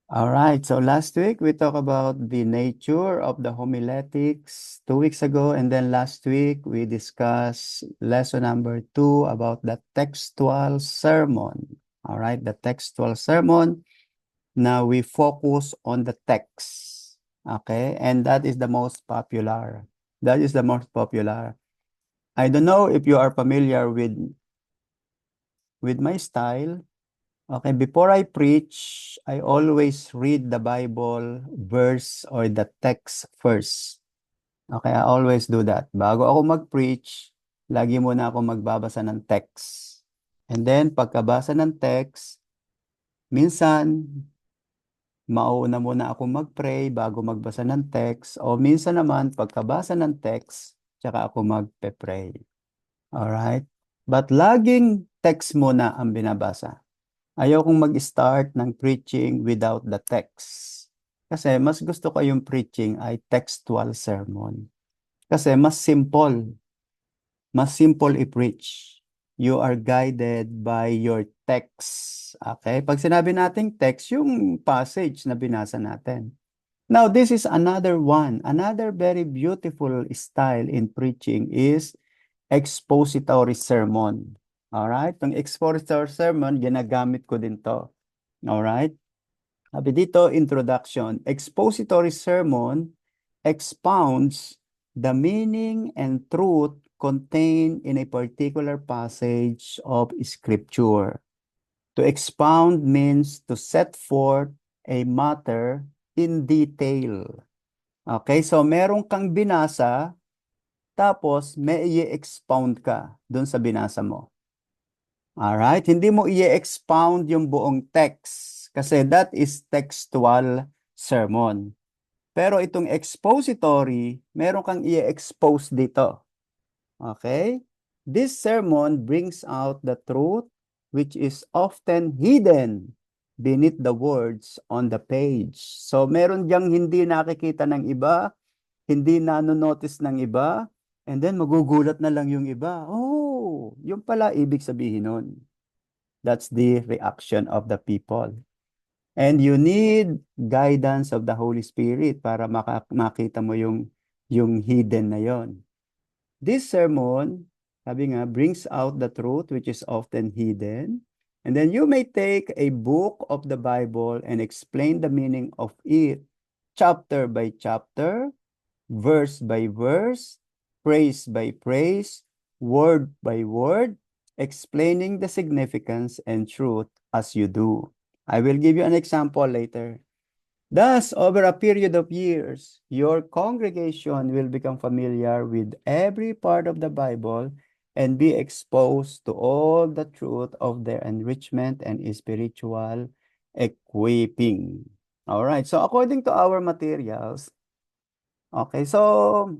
All right, so last week we talked about the nature of the homiletics 2 weeks ago, and then last week we discussed lesson number 2 about the textual sermon. All right, the textual sermon. Now we focus on the text. Okay, and that is the most popular. That is the most popular. I don't know if you are familiar with my style. Okay, before I preach, I always read the Bible verse or the text first. Okay, I always do that. Bago ako mag-preach, lagi muna ako magbabasa ng text. And then, pagkabasa ng text, minsan, mauna muna ako mag-pray bago magbasa ng text. O minsan naman, pagkabasa ng text, tsaka ako magpe-pray. Alright? But laging text muna ang binabasa. Ayaw kong mag-start ng preaching without the text. Kasi mas gusto ko yung preaching ay textual sermon. Kasi mas simple. Mas simple i-preach. You are guided by your text. Okay? Pag sinabi nating text, yung passage na binasa natin. Now, this is another one. Another very beautiful style in preaching is expository sermon. Alright? Itong expository sermon, ginagamit ko din to. Alright? Sabi dito, introduction. Expository sermon expounds the meaning and truth contained in a particular passage of Scripture. To expound means to set forth a matter in detail. Okay, so meron kang binasa, tapos may i-expound ka dun sa binasa mo. Alright, hindi mo i-expound yung buong text kasi that is textual sermon. Pero itong expository, meron kang i-expose dito. Okay? This sermon brings out the truth which is often hidden beneath the words on the page. So meron diyang hindi nakikita ng iba, hindi nanonotice ng iba, and then magugulat na lang yung iba. Oh, yung pala ibig sabihin nun. That's the reaction of the people. And you need guidance of the Holy Spirit para makita mo yung hidden na yon. This sermon, sabi nga, brings out the truth which is often hidden. And then you may take a book of the Bible and explain the meaning of it, chapter by chapter, verse by verse, phrase by phrase, word by word, explaining the significance and truth as you do. I will give you an example later. Thus, over a period of years, your congregation will become familiar with every part of the Bible and be exposed to all the truth of their enrichment and spiritual equipping. All right, so according to our materials, okay, so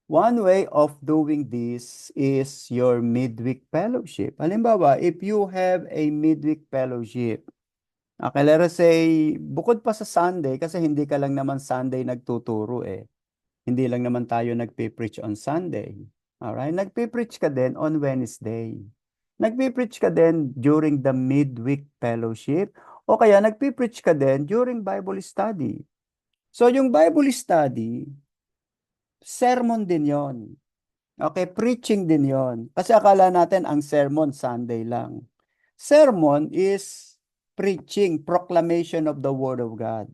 one way of doing this is your midweek fellowship. Halimbawa, if you have a midweek fellowship, okay, let us say, bukod pa sa Sunday, kasi hindi ka lang naman Sunday nagtuturo eh. Hindi lang naman tayo nagpe-preach on Sunday. Alright? Nagpe-preach ka din on Wednesday. Nagpe-preach ka din during the midweek fellowship. O kaya nagpe-preach ka din during Bible study. So yung Bible study, sermon din yon. Okay, preaching din yon. Kasi akala natin ang sermon Sunday lang. Sermon is preaching, proclamation of the Word of God.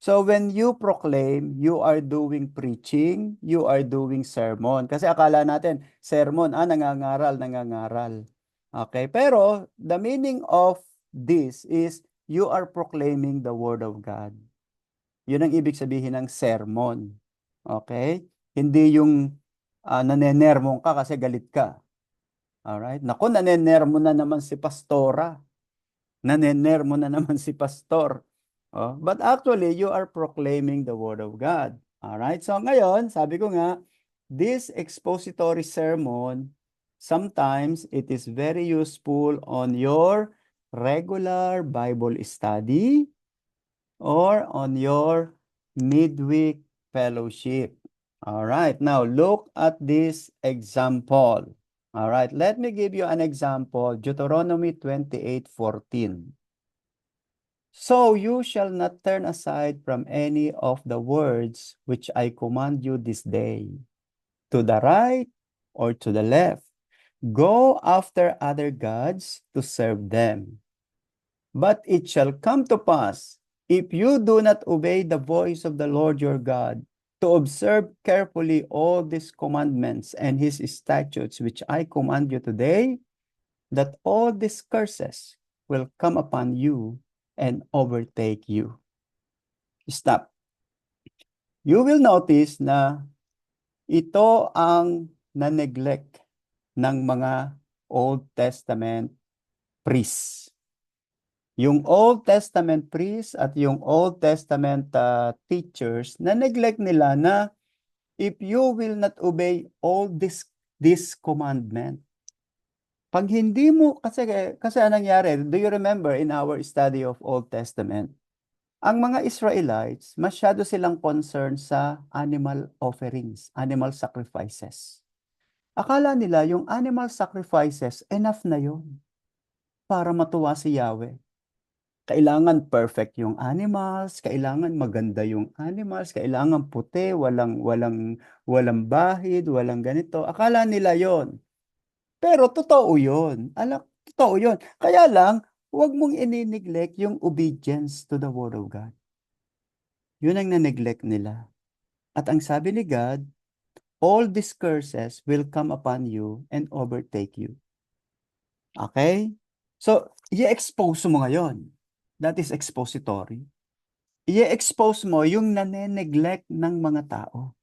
So when you proclaim, you are doing preaching, you are doing sermon. Kasi akala natin, sermon, nangangaral, nangangaral. Okay, pero the meaning of this is you are proclaiming the Word of God. Yun ang ibig sabihin ng sermon. Okay? Hindi yung nanenermon ka kasi galit ka. Alright? Naku, nanenermo na naman si pastora. Nanenermo na naman si pastor. Oh, but actually, you are proclaiming the Word of God. Alright? So ngayon, sabi ko nga, this expository sermon, sometimes it is very useful on your regular Bible study or on your midweek fellowship. All right, now look at this example. All right, let me give you an example. Deuteronomy 28:14. So you shall not turn aside from any of the words which I command you this day, to the right or to the left. Go after other gods to serve them. But it shall come to pass, if you do not obey the voice of the Lord your God, to observe carefully all these commandments and his statutes which I command you today, that all these curses will come upon you and overtake you. Stop. You will notice na ito ang na-neglect ng mga Old Testament priests. Yung Old Testament priests at yung Old Testament teachers, na-neglect nila na if you will not obey all this commandment, pag hindi mo, kasi anong nangyari, do you remember in our study of Old Testament, ang mga Israelites, masyado silang concerned sa animal offerings, animal sacrifices. Akala nila yung animal sacrifices, enough na yun para matuwa si Yahweh. Kailangan perfect yung animals, kailangan maganda yung animals, kailangan puti, walang bahid, walang ganito. Akala nila yon. Pero totoo yon. Totoo yon. Kaya lang, huwag mong ini-neglect yung obedience to the Word of God. Yun ang na-neglect nila. At ang sabi ni God, all these curses will come upon you and overtake you. Okay? So, i-expose mo ngayon. That is expository. I-expose mo yung nane-neglect ng mga tao.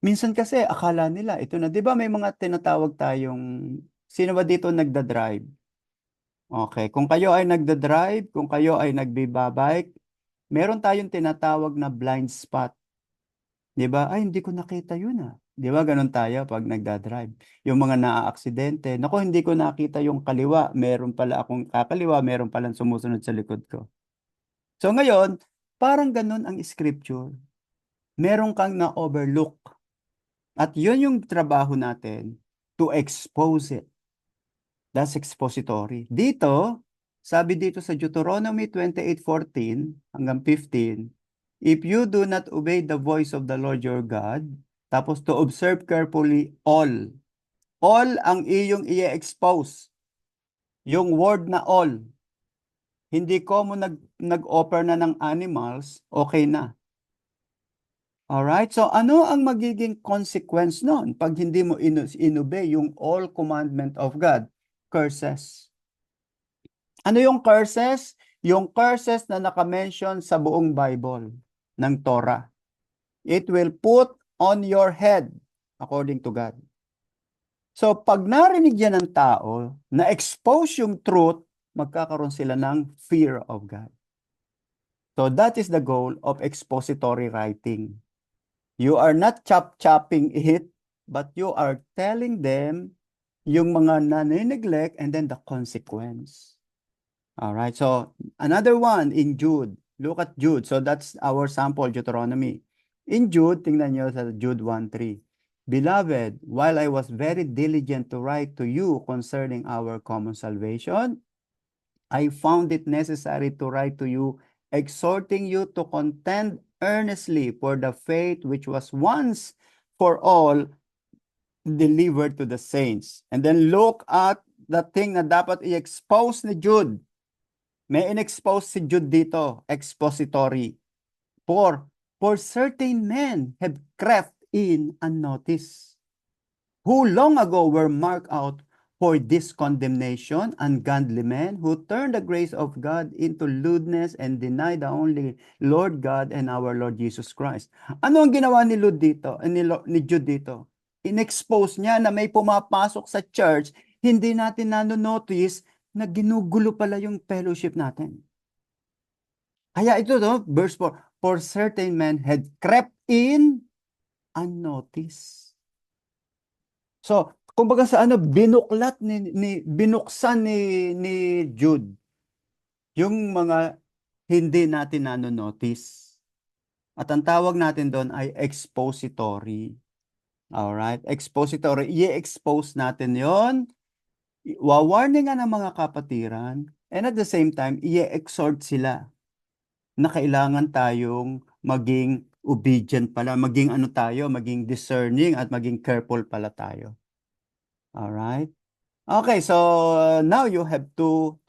Minsan kasi akala nila, ito na, di ba may mga tinatawag tayong, sino ba dito nagda-drive? Okay, kung kayo ay nagda-drive, kung kayo ay nagbibabike, meron tayong tinatawag na blind spot. Di ba? Ay, hindi ko nakita yun ah. Di ba ganun tayo pag nagda-drive? Yung mga naa-aksidente, naku, hindi ko nakita yung kaliwa, meron pala akong kakaliwa, meron palang sumusunod sa likod ko. So ngayon, parang ganun ang scripture. Meron kang na-overlook. At yun yung trabaho natin to expose it. That's expository. Dito, sabi dito sa Deuteronomy 28:14 hanggang 15, if you do not obey the voice of the Lord your God, tapos to observe carefully all ang iyong i-expose. Yung word na all, hindi ko mo nag-offer na ng animals, okay na. Alright, so ano ang magiging consequence nun pag hindi mo inobey yung all commandment of God? Curses. Ano yung curses? Yung curses na nakamention sa buong Bible ng Torah. It will put on your head according to God. So pag narinig yan ng tao, na-expose yung truth, magkakaroon sila ng fear of God. So that is the goal of expository writing. You are not chop-chopping it, but you are telling them yung mga nane-neglect and then the consequence. All right, so another one in Jude. Look at Jude. So that's our sample Deuteronomy. In Jude, tingnan nyo sa Jude 1:3. Beloved, while I was very diligent to write to you concerning our common salvation, I found it necessary to write to you, exhorting you to contend earnestly for the faith which was once for all delivered to the saints. And then look at the thing na dapat i-expose ni Jude. May in-expose si Jude dito, expository. For certain men have crept in unnoticed, who long ago were marked out for this condemnation, ungodly men who turned the grace of God into lewdness and deny the only Lord God and our Lord Jesus Christ. Ano ang ginawa ni ni Jude dito? In-expose niya na may pumapasok sa church, hindi natin nanonotice na ginugulo pala yung fellowship natin. Kaya ito verse 4, for certain men had crept in unnoticed. So, kumbaga sa binuksan ni Jude yung mga hindi natin nanonotice. At ang tawag natin doon ay expository. Alright? Expository. I-expose natin yon. Wawarningan ng mga kapatiran And at the same time, i-exhort sila na kailangan tayong maging obedient pala, maging ano tayo, maging discerning at maging careful pala tayo. Alright? Okay, so now you have two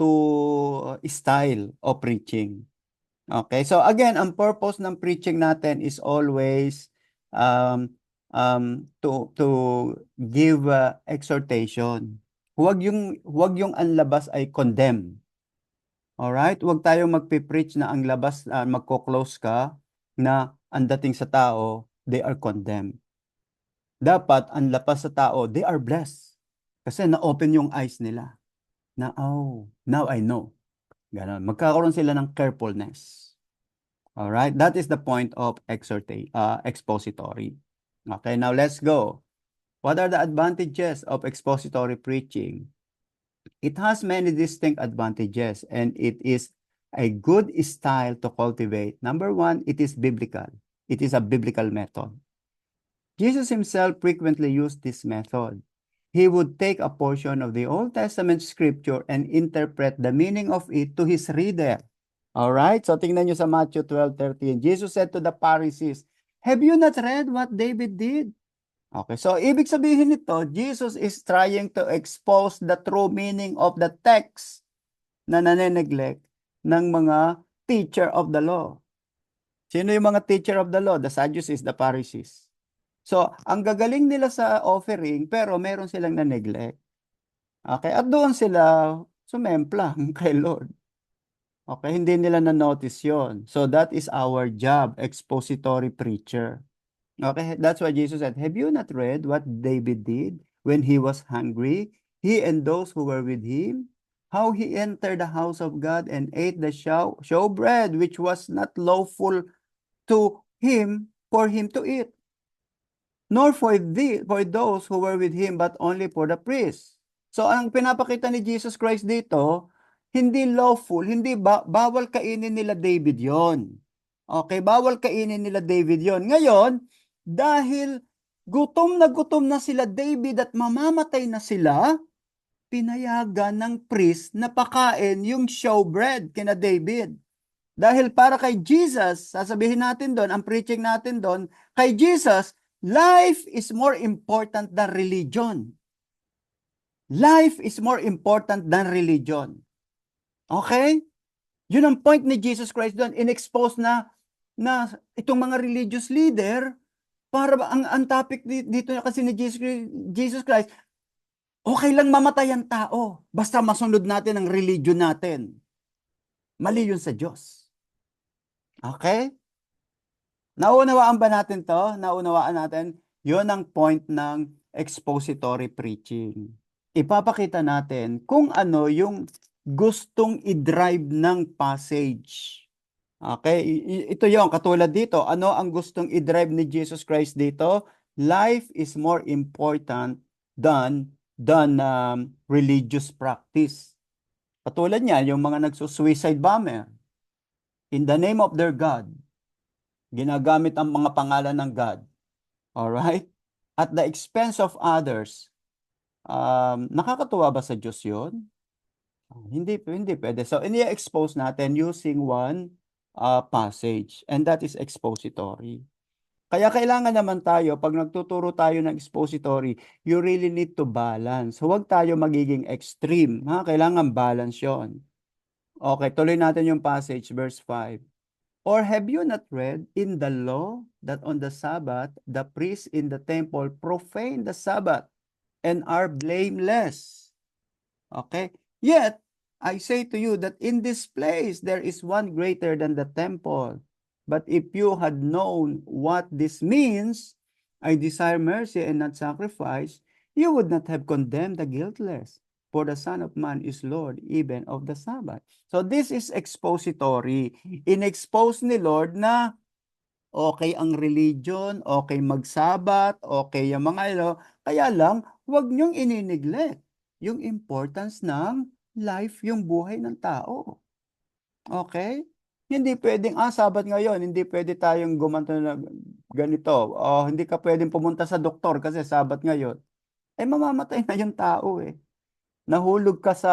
style of preaching. Okay, so again, ang purpose ng preaching natin is always to give exhortation. Huwag yung ang labas ay condemn. Alright? Huwag tayong magpipreach na ang labas, magko-close ka na ang dating sa tao, they are condemned. Dapat ang labas sa tao, they are blessed. Kasi na-open yung eyes nila. Na, oh, now I know. Ganon. Magkakaroon sila ng carefulness. Alright? That is the point of expository. Okay, now let's go. What are the advantages of expository preaching? It has many distinct advantages, and it is a good style to cultivate. Number one, it is biblical. It is a biblical method. Jesus himself frequently used this method. He would take a portion of the Old Testament scripture and interpret the meaning of it to his reader. All right, so tingnan nyo sa Matthew 12:13. Jesus said to the Pharisees, "Have you not read what David did?" Okay, so ibig sabihin nito, Jesus is trying to expose the true meaning of the text na nane-neglect ng mga teacher of the law. Sino yung mga teacher of the law? The Sadducees, the Pharisees. So, ang gagaling nila sa offering, pero meron silang na-neglect. Okay, at doon sila sumemplang kay Lord. Okay, hindi nila na-notice yon. So, that is our job, expository preacher. Okay, that's why Jesus said, "Have you not read what David did when he was hungry, he and those who were with him? How he entered the house of God and ate the showbread, which was not lawful to him for him to eat, nor for those who were with him, but only for the priests." So, ang pinapakita ni Jesus Christ dito, hindi lawful, hindi bawal kainin nila David yon. Okay, bawal kainin nila David yon. Ngayon, dahil gutom na sila David at mamamatay na sila, pinayagan ng priest na pakain yung showbread kina David. Dahil para kay Jesus, sasabihin natin doon, ang preaching natin doon, kay Jesus, life is more important than religion. Life is more important than religion. Okay? Yun ang point ni Jesus Christ doon, in-expose na itong mga religious leader, para ang topic dito kasi ni Jesus Christ, okay lang mamatay ang tao, basta masunod natin ang religion natin. Mali yun sa Diyos. Okay? Naunawaan ba natin to? Naunawaan natin? Yun ang point ng expository preaching. Ipapakita natin kung ano yung gustong i-drive ng passage. Okay? Ito yung katulad dito. Ano ang gustong i-drive ni Jesus Christ dito? Life is more important than religious practice. Katulad niya, yung mga nagsusuicide bomber. In the name of their God, ginagamit ang mga pangalan ng God. Alright? At the expense of others. Nakakatuwa ba sa Diyos yun? Hindi pwede. So, ini-expose natin using one passage. And that is expository. Kaya kailangan naman tayo, pag nagtuturo tayo ng expository, you really need to balance. Huwag tayo magiging extreme. Ha? Kailangan balance yon. Okay, tuloy natin yung passage, verse 5. "Or have you not read in the law that on the Sabbath, the priests in the temple profane the Sabbath and are blameless? Okay? Yet, I say to you that in this place there is one greater than the temple. But if you had known what this means, I desire mercy and not sacrifice, you would not have condemned the guiltless. For the Son of Man is Lord even of the Sabbath." So this is expository. In-expose ni Lord na okay ang religion, okay magsabat, okay yung mga kaya lang, huwag niyong ini-neglect yung importance ng life, yung buhay ng tao. Okay? Hindi pwedeng, sabat ngayon, hindi pwede tayong gumanto na ganito. O, hindi ka pwedeng pumunta sa doktor kasi sabat ngayon. Eh, mamamatay na yung tao eh. nahulog ka sa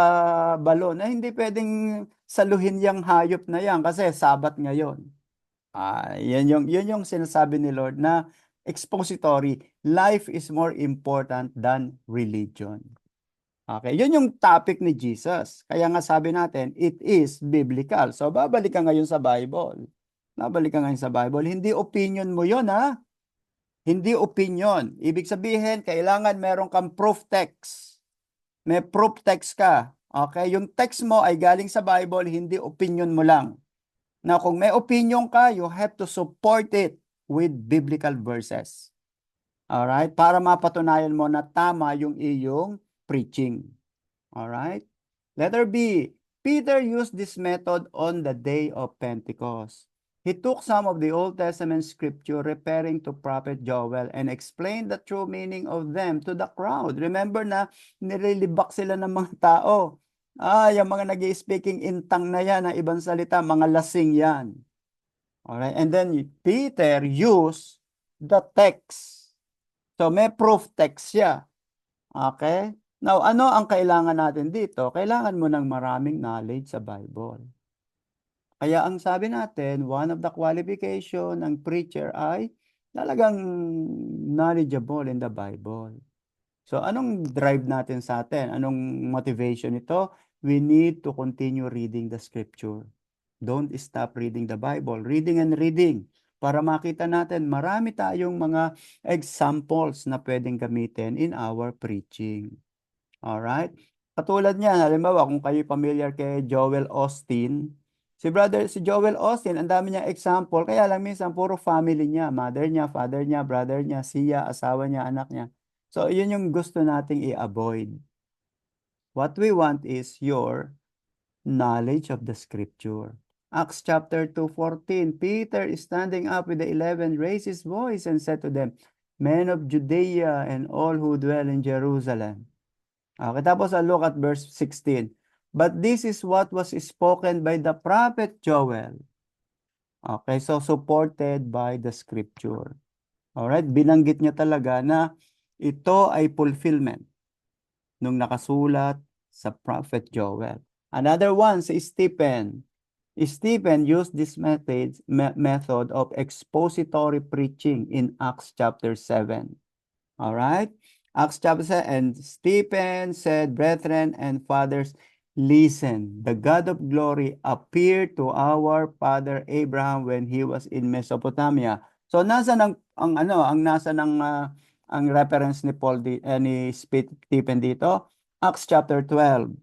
balon, na hindi pwedeng saluhin yung hayop na yan kasi sabat ngayon. Yun yung sinasabi ni Lord na expository. Life is more important than religion. Okay, yun yung topic ni Jesus. Kaya nga sabi natin, it is biblical. So, babalik ka ngayon sa Bible. Babalik ka ngayon sa Bible. Hindi opinion mo yun, ha? Hindi opinion. Ibig sabihin, kailangan meron kang proof text. May proof text ka. Okay? Yung text mo ay galing sa Bible, hindi opinion mo lang. Na kung may opinion ka, you have to support it with biblical verses. Alright? Para mapatunayan mo na tama yung iyong preaching. Alright? Letter B. Peter used this method on the day of Pentecost. He took some of the Old Testament scripture referring to Prophet Joel and explained the true meaning of them to the crowd. Remember na nililibak sila ng mga tao. Yung mga nag-i-speaking in tongue na yan, na ibang salita, mga lasing yan. Alright? And then Peter used the text. So may proof text siya. Okay? Now, ano ang kailangan natin dito? Kailangan mo ng maraming knowledge sa Bible. Kaya ang sabi natin, one of the qualification ng preacher ay talagang knowledgeable in the Bible. So, anong drive natin sa atin? Anong motivation ito? We need to continue reading the scripture. Don't stop reading the Bible. Reading and reading. Para makita natin, marami tayong mga examples na pwedeng gamitin in our preaching. Alright? Katulad niyan, halimbawa, kung kayo familiar kay Joel Austin, si Joel Austin, ang dami niyang example, kaya lang minsan puro family niya, mother niya, father niya, brother niya, siya, asawa niya, anak niya. So, yun yung gusto nating i-avoid. What we want is your knowledge of the scripture. Acts chapter 2:14, Peter is standing up with the 11, raised his voice and said to them, Men of Judea and all who dwell in Jerusalem. Okay, tapos look at verse 16. But this is what was spoken by the prophet Joel. Okay, so supported by the scripture. Alright, binanggit niya talaga na ito ay fulfillment nung nakasulat sa prophet Joel. Another one, si Stephen. Stephen used this method of expository preaching in Acts chapter 7. All right. Acts chapter 7, and Stephen said, Brethren and fathers, listen. The God of glory appeared to our father Abraham when he was in Mesopotamia. So nasa ang reference ni ni Stephen dito? Acts chapter 12.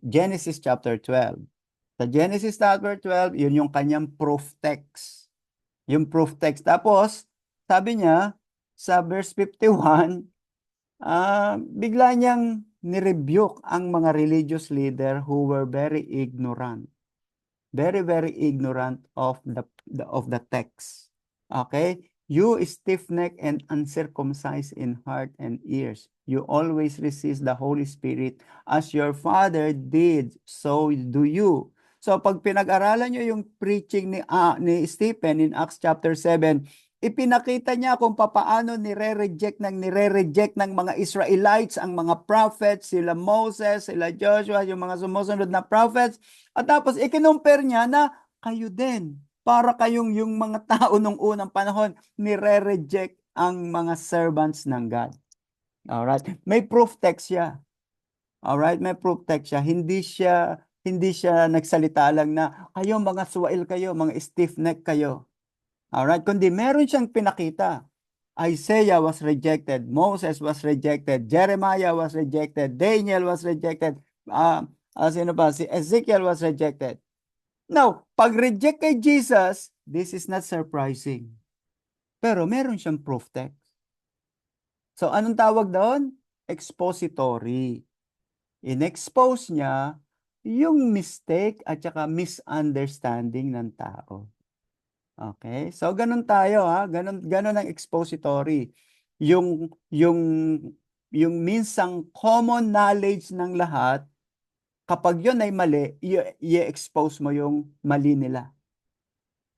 Genesis chapter 12. Sa Genesis chapter 12, yun yung kanyang proof text. Yung proof text. Tapos, sabi niya, sa verse 51, bigla niyang nirebuke ang mga religious leader who were very ignorant. Very, very ignorant of the text. Okay? You stiff-necked and uncircumcised in heart and ears. You always resist the Holy Spirit as your father did, so do you. So pag pinag-aralan nyo yung preaching ni Stephen in Acts chapter 7, ipinakita niya kung papaano nire-reject ng mga Israelites ang mga prophets, sila Moses, sila Joshua, yung mga sumusunod na prophets. At tapos ikinumpare niya na kayo din, para kayong yung mga tao nung unang panahon, nire-reject ang mga servants ng God. Alright? May proof text siya. Alright? May proof text siya. Hindi siya nagsalita lang na, kayo mga suwail kayo, mga stiff-neck kayo. Alright? Kundi meron siyang pinakita. Isaiah was rejected. Moses was rejected. Jeremiah was rejected. Daniel was rejected. Sino pa? Si Ezekiel was rejected. Now, pag-reject kay Jesus, this is not surprising. Pero meron siyang proof text. So, anong tawag doon? Expository. In-expose niya yung mistake at saka misunderstanding ng tao. Okay? So, ganun tayo, ha? Ganun ang expository. Yung minsang common knowledge ng lahat, kapag yun ay mali, i-expose mo yung mali nila.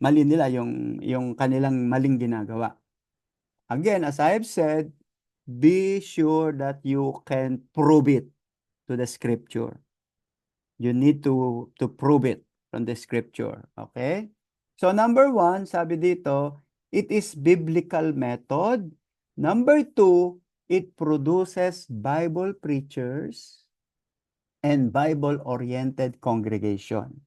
Mali nila yung kanilang maling ginagawa. Again, as I have said, be sure that you can prove it to the scripture. You need to prove it from the scripture. Okay? So number one, sabi dito, it is biblical method. Number two, it produces Bible preachers and Bible-oriented congregation.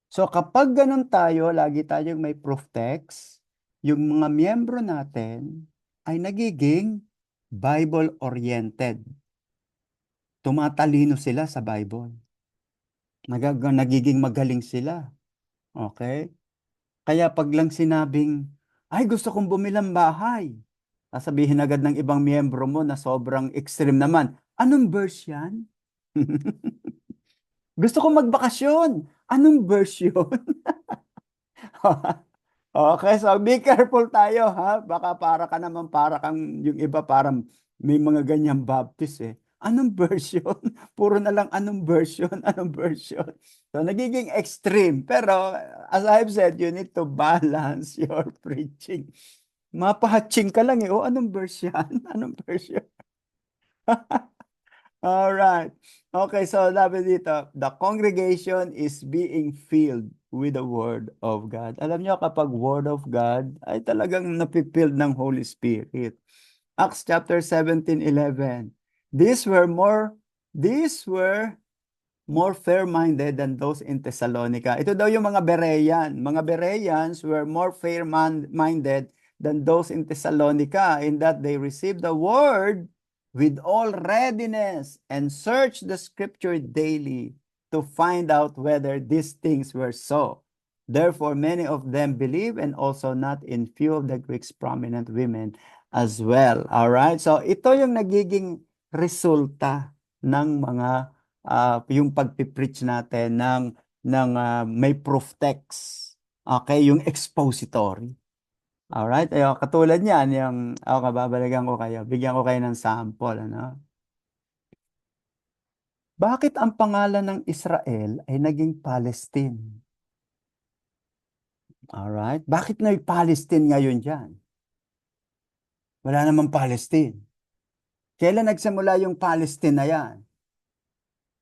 So kapag ganun tayo, lagi tayong may proof text, yung mga miyembro natin ay nagiging Bible-oriented. Tumatalino sila sa Bible. Nagiging magaling sila. Okay? Kaya pag lang sinabing, ay gusto kong bumilang bahay, sasabihin agad ng ibang miyembro mo na sobrang extreme naman, anong verse yan? Gusto kong magbakasyon, anong verse yun? Okay, so be careful tayo ha. Baka para ka naman para kang yung iba parang may mga ganyang baptist eh. Anong version? Puro na lang anong version, anong version. So nagiging extreme. Pero as I've said, you need to balance your preaching. Mapahatching ka lang eh. O anong version? Anong version? All right. Okay, so sabi dito, the congregation is being filled with the Word of God. Alam niyo, kapag Word of God, ay talagang napipilled ng Holy Spirit. Acts chapter 17:11. These were more, these were more fair-minded than those in Thessalonica. Ito daw yung mga Berean. Mga Bereans were more fair-minded than those in Thessalonica in that they received the word with all readiness and searched the scripture daily to find out whether these things were so. Therefore, many of them believe, and also not in few of the Greeks prominent women as well. All right? So ito yung nagiging resulta ng mga yung pagpipreach natin ng may proof text. Okay, yung expository. Alright, ayun, katulad niyan, yung, kababalikan ko kayo, bigyan ko kayo ng sample, ano? Bakit ang pangalan ng Israel ay naging Palestine? Alright, bakit na yung Palestine ngayon dyan? Wala namang Palestine. Kailan nagsimula yung Palestine na yan?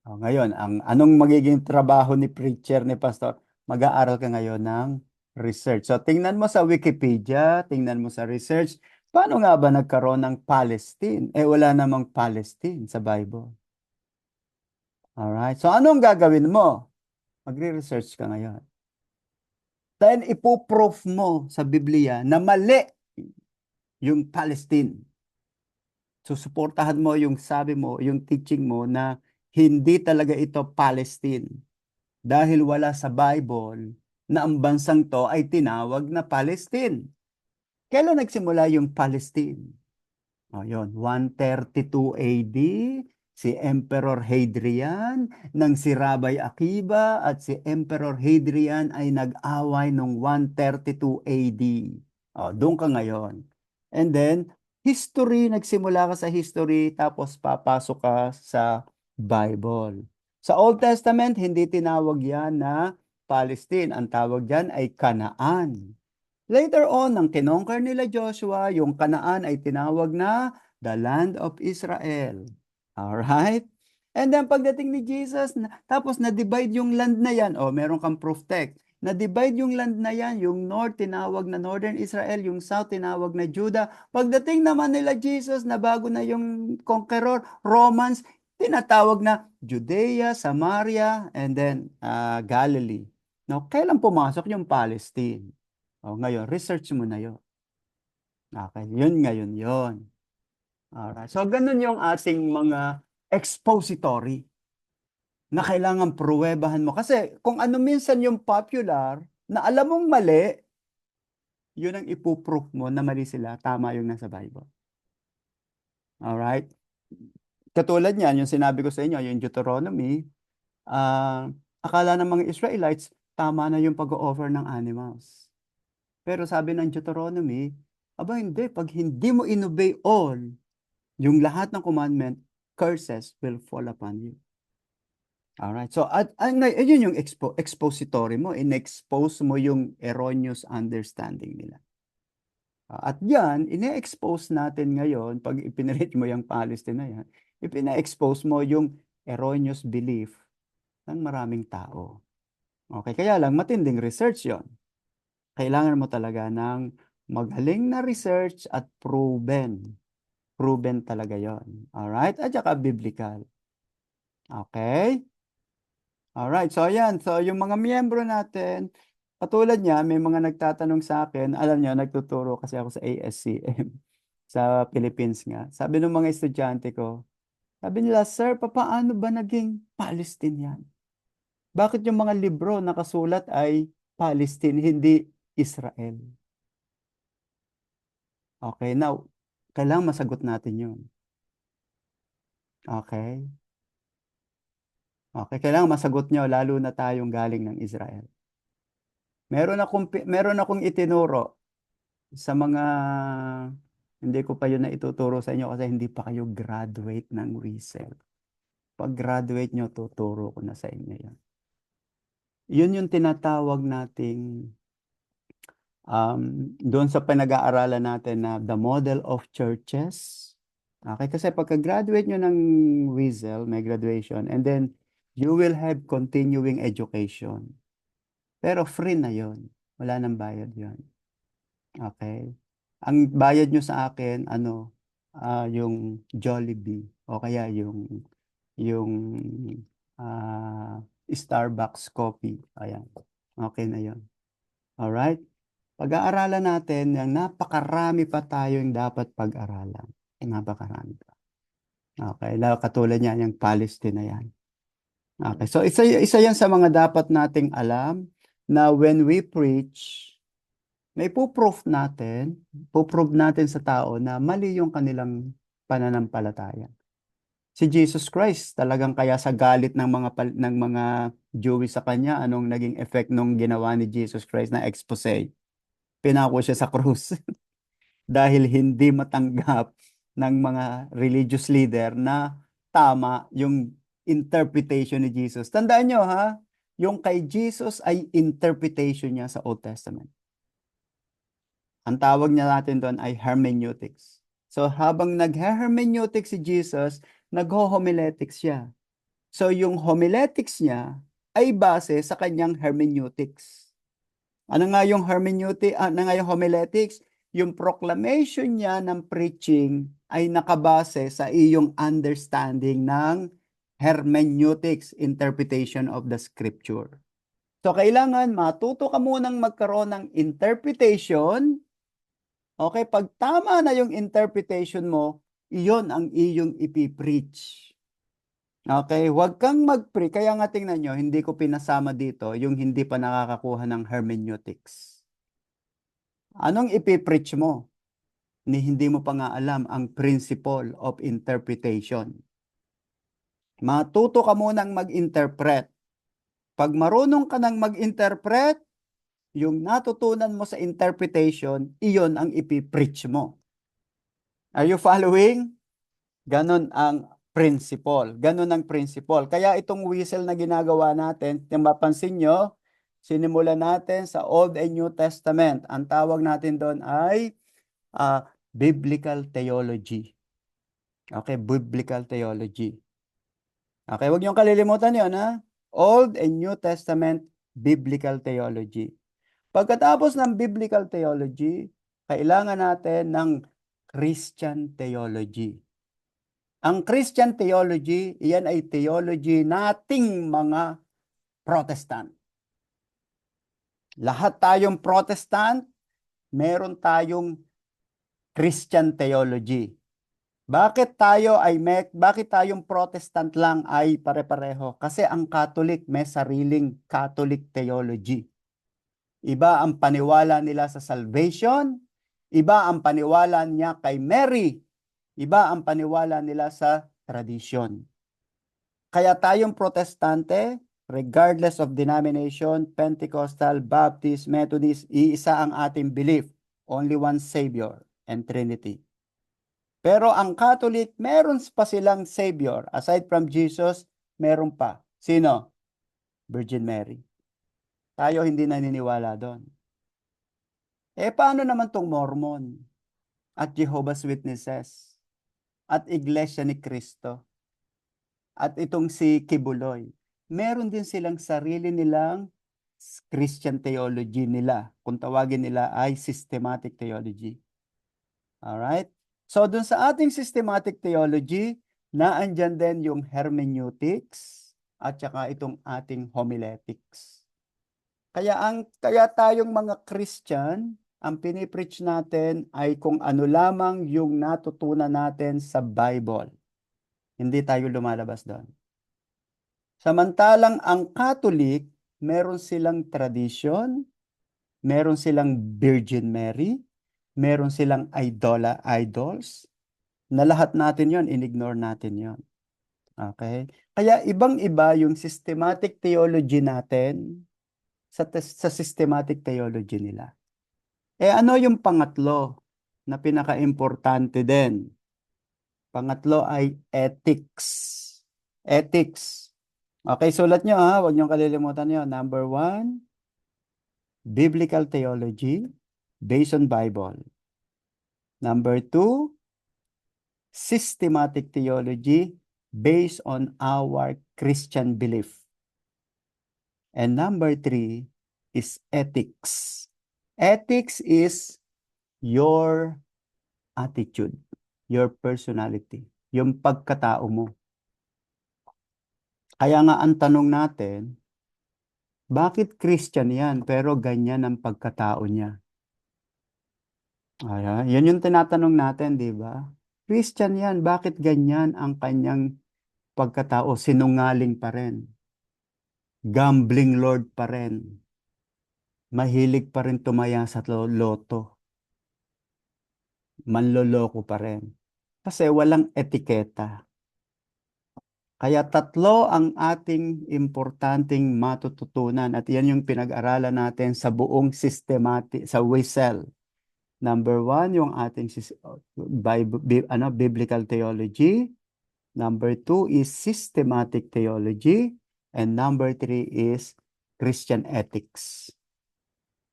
Ngayon, anong magiging trabaho ni preacher, ni pastor? Mag-aaral ka ngayon ng research. So, tingnan mo sa Wikipedia, tingnan mo sa research, paano nga ba nagkaroon ng Palestine? Wala namang Palestine sa Bible. Alright? So, anong gagawin mo? Magre-research ka ngayon. Then, ipoproof mo sa Biblia na mali yung Palestine. Susuportahan mo yung sabi mo, yung teaching mo na hindi talaga ito Palestine. Dahil wala sa Bible na ang bansang to ay tinawag na Palestine. Kailan nagsimula yung Palestine? Yun, 132 AD, si Emperor Hadrian, nang si Rabbi Akiba at si Emperor Hadrian ay nag-away noong 132 AD. Doon ka ngayon. And then, history, nagsimula ka sa history, tapos papasok ka sa Bible. Sa Old Testament, hindi tinawag yan na Palestine. Ang tawag dyan ay Canaan. Later on, nang kinonquer nila Joshua, yung Canaan ay tinawag na the land of Israel. Alright? And then pagdating ni Jesus, tapos na-divide yung land na yan. Meron kang proof text. Na-divide yung land na yan. Yung north tinawag na Northern Israel, yung south tinawag na Judah. Pagdating naman nila Jesus, na bago na yung conqueror, Romans, tinatawag na Judea, Samaria, and then Galilee. No, kailan pumasok yung Palestine? Ngayon, research mo na yun. Okay, yun ngayon yun. Alright. So, ganun yung ating mga expository na kailangan pruwebahan mo. Kasi kung ano minsan yung popular, na alam mong mali, yun ang ipuproof mo na mali sila, tama yung nasa Bible. Alright? Katulad niyan, yung sinabi ko sa inyo, yung Deuteronomy, akala ng mga Israelites, tama na yung pag-offer ng animals. Pero sabi ng Deuteronomy, aba hindi, pag hindi mo inobey all, yung lahat ng commandment, curses will fall upon you. Alright, so yun yung expository mo, in-expose mo yung erroneous understanding nila. At yan, ine-expose natin ngayon, pag ipinrate mo yung Palestine na yan, ipina-expose mo yung erroneous belief ng maraming tao. Okay, kaya lang matinding research yon. Kailangan mo talaga ng magaling na research at proven. Proven talaga yon. Alright? At saka biblical. Okay? Alright, so ayan. So yung mga miyembro natin, katulad niya, may mga nagtatanong sa akin, alam niyo, nagtuturo kasi ako sa ASCM sa Philippines nga. Sabi ng mga estudyante ko, sabi nila, Sir, paano ba naging Palestinian? Bakit yung mga libro nakasulat ay Palestine, hindi Israel? Okay, now, kailangan masagot natin yun. Okay? Okay, kailangan masagot nyo, lalo na tayong galing ng Israel. Meron akong itinuro sa mga, hindi ko pa yun na ituturo sa inyo kasi hindi pa kayo graduate ng WISEL. Pag graduate nyo, tuturo ko na sa inyo yan. Yun yung tinatawag nating doon sa pinag-aaralan natin na the model of churches. Okay, kasi pagka-graduate nyo ng WISEL, may graduation, and then you will have continuing education. Pero free na yon. Wala nang bayad yon. Okay? Ang bayad nyo sa akin, yung Jollibee o kaya yung Starbucks coffee. Ayan. Okay na yon. Alright? Pag-aaralan natin, yung napakarami pa tayong dapat pag-aralan. Napakarami pa. Okay, katulad niya, yung Palestine na yan. Okay, so isa yan sa mga dapat nating alam na when we preach, may puprove natin sa tao na mali yung kanilang pananampalataya. Si Jesus Christ, talagang kaya sa galit ng mga Jewish sa kanya, anong naging effect nung ginawa ni Jesus Christ na expose? Pinako siya sa krus dahil hindi matanggap ng mga religious leader na tama yung interpretation ni Jesus. Tandaan nyo ha, yung kay Jesus ay interpretation niya sa Old Testament. Ang tawag niya natin doon ay hermeneutics. So habang nag-hermeneutics si Jesus, nag-homiletics siya. So yung homiletics niya ay base sa kanyang hermeneutics. Ano nga yung homiletics? Yung proclamation niya ng preaching ay nakabase sa iyong understanding ng hermeneutics, interpretation of the scripture. So kailangan matuto ka munang magkaroon ng interpretation. Okay, pag tama na yung interpretation mo, iyon ang iyong ipipreach. Okay, huwag kang mag-preach. Kaya nga tingnan nyo, hindi ko pinasama dito yung hindi pa nakakakuha ng hermeneutics. Anong ipipreach mo? Hindi mo pa nga alam ang principle of interpretation. Matuto ka munang mag-interpret. Pag marunong ka nang mag-interpret, yung natutunan mo sa interpretation, iyon ang ipipreach mo. Are you following? Ganon ang principle. Ganon ang principle. Kaya itong whistle na ginagawa natin, yung mapansin nyo, sinimulan natin sa Old and New Testament. Ang tawag natin doon ay biblical theology. Okay, biblical theology. Okay, huwag niyong kalilimutan yun, ha? Old and New Testament biblical theology. Pagkatapos ng biblical theology, kailangan natin ng Christian theology. Ang Christian theology, iyan ay theology nating mga Protestant. Lahat tayong Protestant, meron tayong Christian theology. Bakit tayong Protestant lang ay pare-pareho? Kasi ang Catholic may sariling Catholic theology. Iba ang paniwala nila sa salvation, iba ang paniwala niya kay Mary, iba ang paniwala nila sa tradisyon. Kaya tayong Protestante, regardless of denomination, Pentecostal, Baptist, Methodist, iisa ang ating belief. Only one Savior and Trinity. Pero ang Catholic, meron pa silang Savior. Aside from Jesus, meron pa. Sino? Virgin Mary. Tayo hindi naniniwala doon. Paano naman tong Mormon at Jehovah's Witnesses at Iglesia ni Cristo at itong si Kibuloy? Meron din silang sarili nilang Christian theology nila. Kung tawagin nila ay systematic theology. Alright? So, dun sa ating systematic theology, naandyan din yung hermeneutics at saka itong ating homiletics. Kaya tayong mga Christian, ang pinipreach natin ay kung ano lamang yung natutunan natin sa Bible. Hindi tayo lumalabas doon. Samantalang ang Catholic, meron silang tradition, meron silang Virgin Mary, meron silang idols, na lahat natin yon, inignore natin yon. Okay? Kaya ibang-iba yung systematic theology natin sa systematic theology nila. Ano yung pangatlo na pinaka-importante din? Pangatlo ay ethics. Ethics. Okay, sulat nyo ha. Huwag nyo kalilimutan nyo. Number one, biblical theology based on Bible. Number two, systematic theology based on our Christian belief. And number three is ethics. Ethics is your attitude, your personality, yung pagkatao mo. Kaya nga ang tanong natin, bakit Christian yan pero ganyan ang pagkatao niya? Ayan, yun yung tinatanong natin, di ba? Christian yan, bakit ganyan ang kanyang pagkatao? Sinungaling pa rin. Gambling lord pa rin. Mahilig pa rin tumaya sa loto. Manloloko pa rin. Kasi walang etiketa. Kaya tatlo ang ating importanteng matututunan at yan yung pinag-aralan natin sa buong systematic, sa WESEL. Number one, yung ating biblical theology. Number two is systematic theology. And number three is Christian ethics.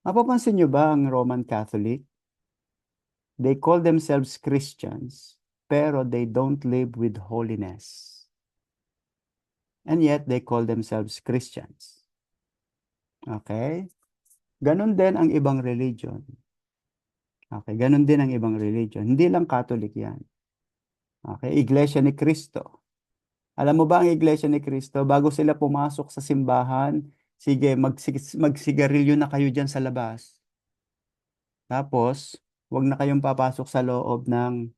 Mapapansin nyo ba ang Roman Catholic? They call themselves Christians, pero they don't live with holiness. And yet, they call themselves Christians. Okay? Ganon din ang ibang religion. Okay, ganon din ang ibang religion. Hindi lang Catholic yan. Okay, Iglesia ni Cristo. Alam mo ba ang Iglesia ni Cristo, bago sila pumasok sa simbahan, sige, magsigarilyo na kayo dyan sa labas. Tapos, wag na kayong papasok sa loob ng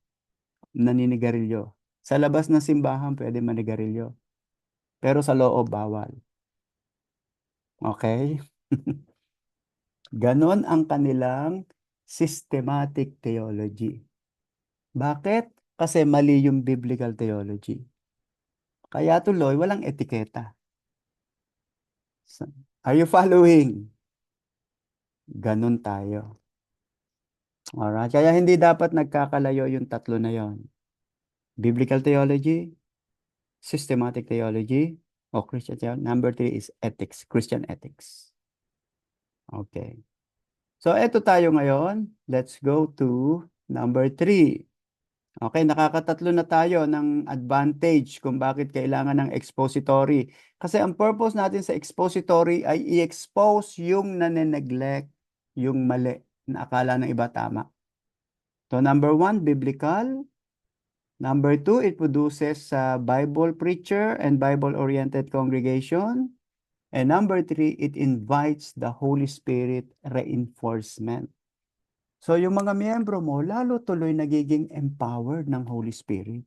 naninigarilyo. Sa labas ng simbahan, pwede manigarilyo. Pero sa loob, bawal. Okay? Ganon ang kanilang systematic theology. Bakit? Kasi mali yung biblical theology. Kaya tuloy, walang etiketa. Are you following? Ganon tayo. Alright? Kaya hindi dapat nagkakalayo yung tatlo na yon. Biblical theology, systematic theology, o Christian theology. Number three is ethics, Christian ethics. Okay. So, eto tayo ngayon. Let's go to number three. Okay, nakakatatlo na tayo ng advantage kung bakit kailangan ng expository. Kasi ang purpose natin sa expository ay i-expose yung nane-neglect, yung mali na akala ng iba tama. So, number one, biblical. Number two, it produces a Bible preacher and Bible-oriented congregation. And number three, it invites the Holy Spirit reinforcement. So yung mga miyembro mo, lalo tuloy nagiging empowered ng Holy Spirit.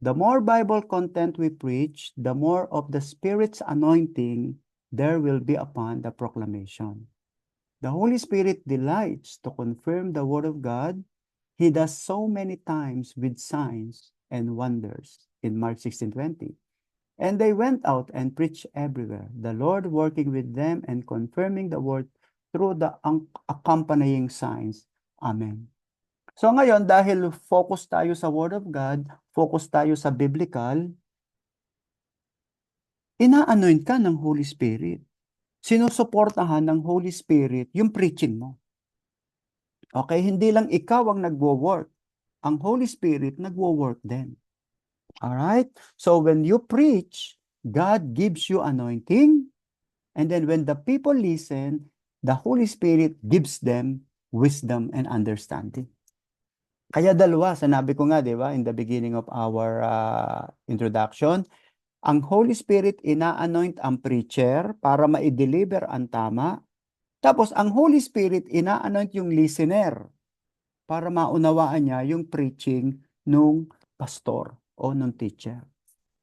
The more Bible content we preach, the more of the Spirit's anointing there will be upon the proclamation. The Holy Spirit delights to confirm the Word of God. He does so many times with signs and wonders in Mark 16:20. And they went out and preached everywhere, the Lord working with them and confirming the word through the accompanying signs. Amen. So ngayon, dahil focus tayo sa Word of God, focus tayo sa biblical, ina-anoint ka ng Holy Spirit. Sinusuportahan ng Holy Spirit yung preaching mo. Okay, hindi lang ikaw ang nagwo-work. Ang Holy Spirit nagwo-work din. Alright? So when you preach, God gives you anointing, and then when the people listen, the Holy Spirit gives them wisdom and understanding. Kaya dalawa, sinabi ko nga, di ba, in the beginning of our introduction, ang Holy Spirit ina-anoint ang preacher para ma-deliver ang tama. Tapos ang Holy Spirit ina-anoint yung listener para maunawaan niya yung preaching nung pastor o nung teacher.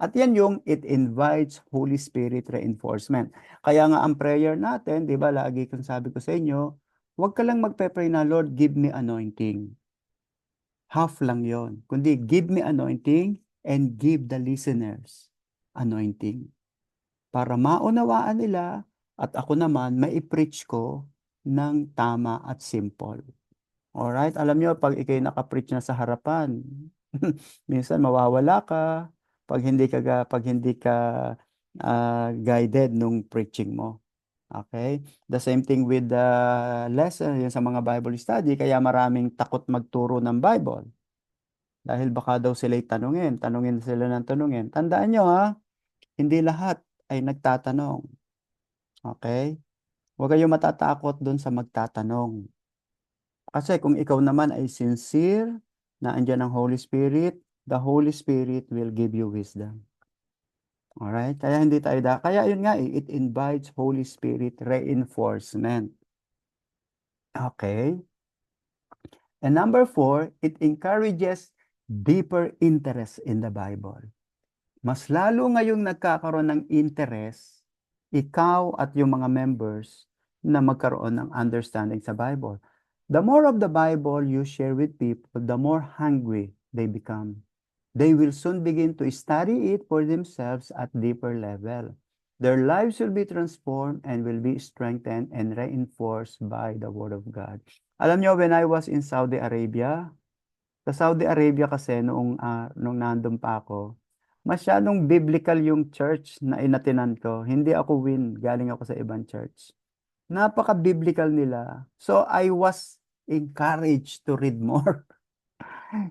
At yan yung it invites Holy Spirit reinforcement. Kaya nga ang prayer natin, di ba, lagi kong sabi ko sa inyo, huwag ka lang magpe-pray na, Lord, give me anointing. Half lang yon. Kundi give me anointing and give the listeners anointing. Para maunawaan nila at ako naman mai-preach ko ng tama at simple. Alright? Alam nyo, pag ikay nakapreach na sa harapan, minsan mawawala ka pag hindi ka guided nung preaching mo. Okay? The same thing with the lesson, yun sa mga Bible study, kaya maraming takot magturo ng Bible. Dahil baka daw sila'y tanungin sila ng tanungin. Tandaan nyo ha, hindi lahat ay nagtatanong. Okay? Huwag kayong matatakot dun sa magtatanong. Kasi kung ikaw naman ay sincere, na andyan ang Holy Spirit, the Holy Spirit will give you wisdom. Alright? Kaya hindi tayo kaya yun nga it invites Holy Spirit reinforcement. Okay? And number 4, it encourages deeper interest in the Bible. Mas lalo ngayong nagkakaroon ng interest, ikaw at yung mga members na magkaroon ng understanding sa Bible. The more of the Bible you share with people, the more hungry they become. They will soon begin to study it for themselves at deeper level. Their lives will be transformed and will be strengthened and reinforced by the Word of God. Alam nyo, when I was in Saudi Arabia, sa Saudi Arabia kasi nung nandun pa ako, masyadong biblical yung church na inatinan ko. Hindi ako galing ako sa ibang church. Napaka-biblical nila. So I was encouraged to read more.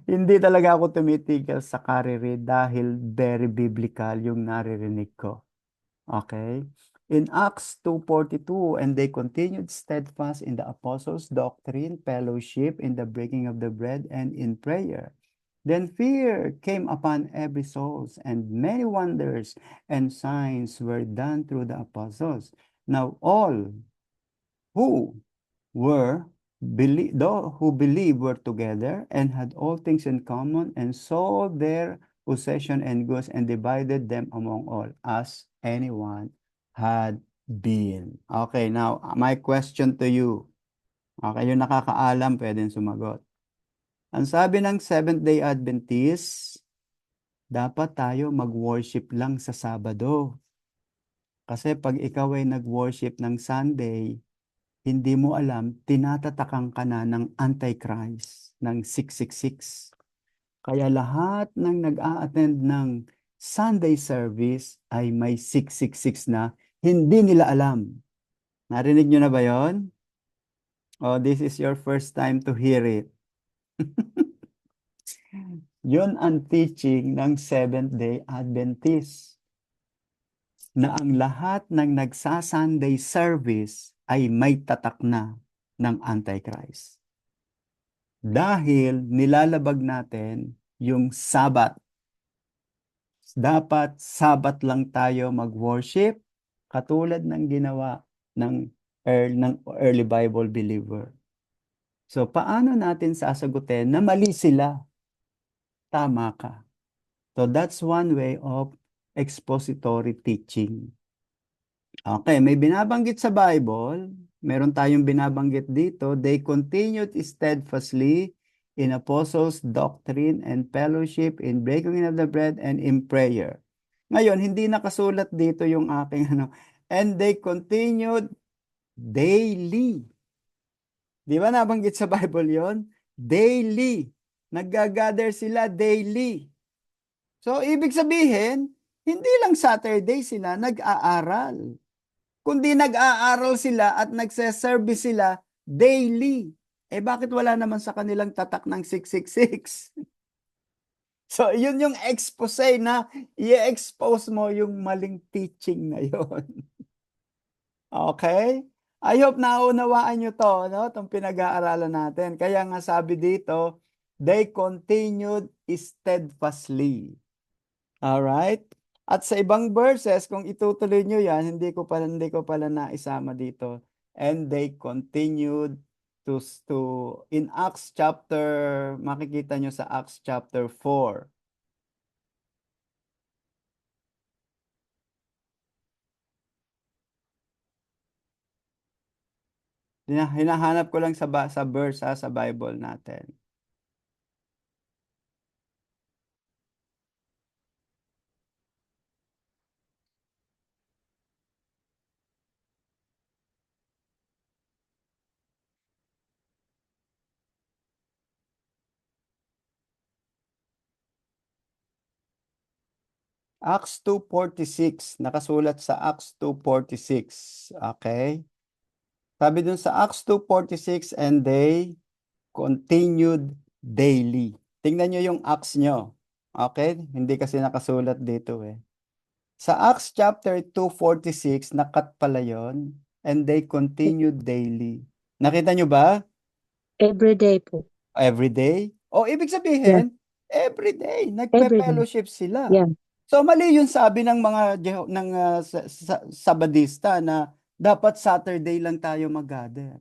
Hindi talaga ako tumitigil sa karere dahil very biblical yung naririnig ko. Okay? In Acts 2:42, and they continued steadfast in the apostles' doctrine, fellowship, in the breaking of the bread, and in prayer. Then fear came upon every soul, and many wonders and signs were done through the apostles. Now all who who believed were together and had all things in common and sold their possession and goods and divided them among all as anyone had been. Okay, now my question to you. Okay, yung nakakaalam pwedeng sumagot. Ang sabi ng Seventh-day Adventist, dapat tayo mag-worship lang sa Sabado. Kasi pag ikaw ay nag-worship ng Sunday, hindi mo alam, tinatatakan ka na ng Antichrist, ng 666. Kaya lahat ng nag-a-attend ng Sunday service ay may 666 na hindi nila alam. Narinig nyo na ba yon? Oh, this is your first time to hear it. Yun ang teaching ng Seventh-day Adventist. Na ang lahat ng nagsa-Sunday service ay may tatak na ng Antichrist. Dahil nilalabag natin yung Sabat. Dapat Sabat lang tayo mag-worship katulad ng ginawa ng early Bible believer. So paano natin sasagutin na mali sila? Tama ka. So that's one way of expository teaching. Okay, may binabanggit sa Bible, meron tayong binabanggit dito, they continued steadfastly in apostles' doctrine and fellowship, in breaking of the bread, and in prayer. Ngayon, hindi nakasulat dito yung aking and they continued daily. Di ba nabanggit sa Bible yon? Daily. Nag-gather sila daily. So, ibig sabihin, hindi lang Saturday sila nag-aaral, kundi nag-aaral sila at nagse-service sila daily. Eh bakit wala naman sa kanilang tatak ng 666? So, yun yung expose na i-expose mo yung maling teaching na yun. Okay? I hope naunawaan nyo to, no? Itong pinag-aaralan natin. Kaya nga sabi dito, they continued steadfastly. Alright? At sa ibang verses, kung itutuloy nyo yan, hindi ko pala naisama dito. And they continued to in Acts chapter, makikita nyo sa Acts chapter 4. Hinahanap ko lang sa verse sa Bible natin. Acts 2:46, nakasulat sa Acts 2:46. Okay? Sabi dun sa Acts 2:46, and they continued daily. Tingnan nyo yung Acts nyo. Okay? Hindi kasi nakasulat dito eh. Sa Acts chapter 2:46, nakat pala yun. And they continued daily. Nakita nyo ba? Every day po. Every day? O ibig Yeah, sabihin, every day, every day. nagpe-fellowship sila. Yeah. So mali yung sabi ng mga Sabadista na dapat Saturday lang tayo mag-gather.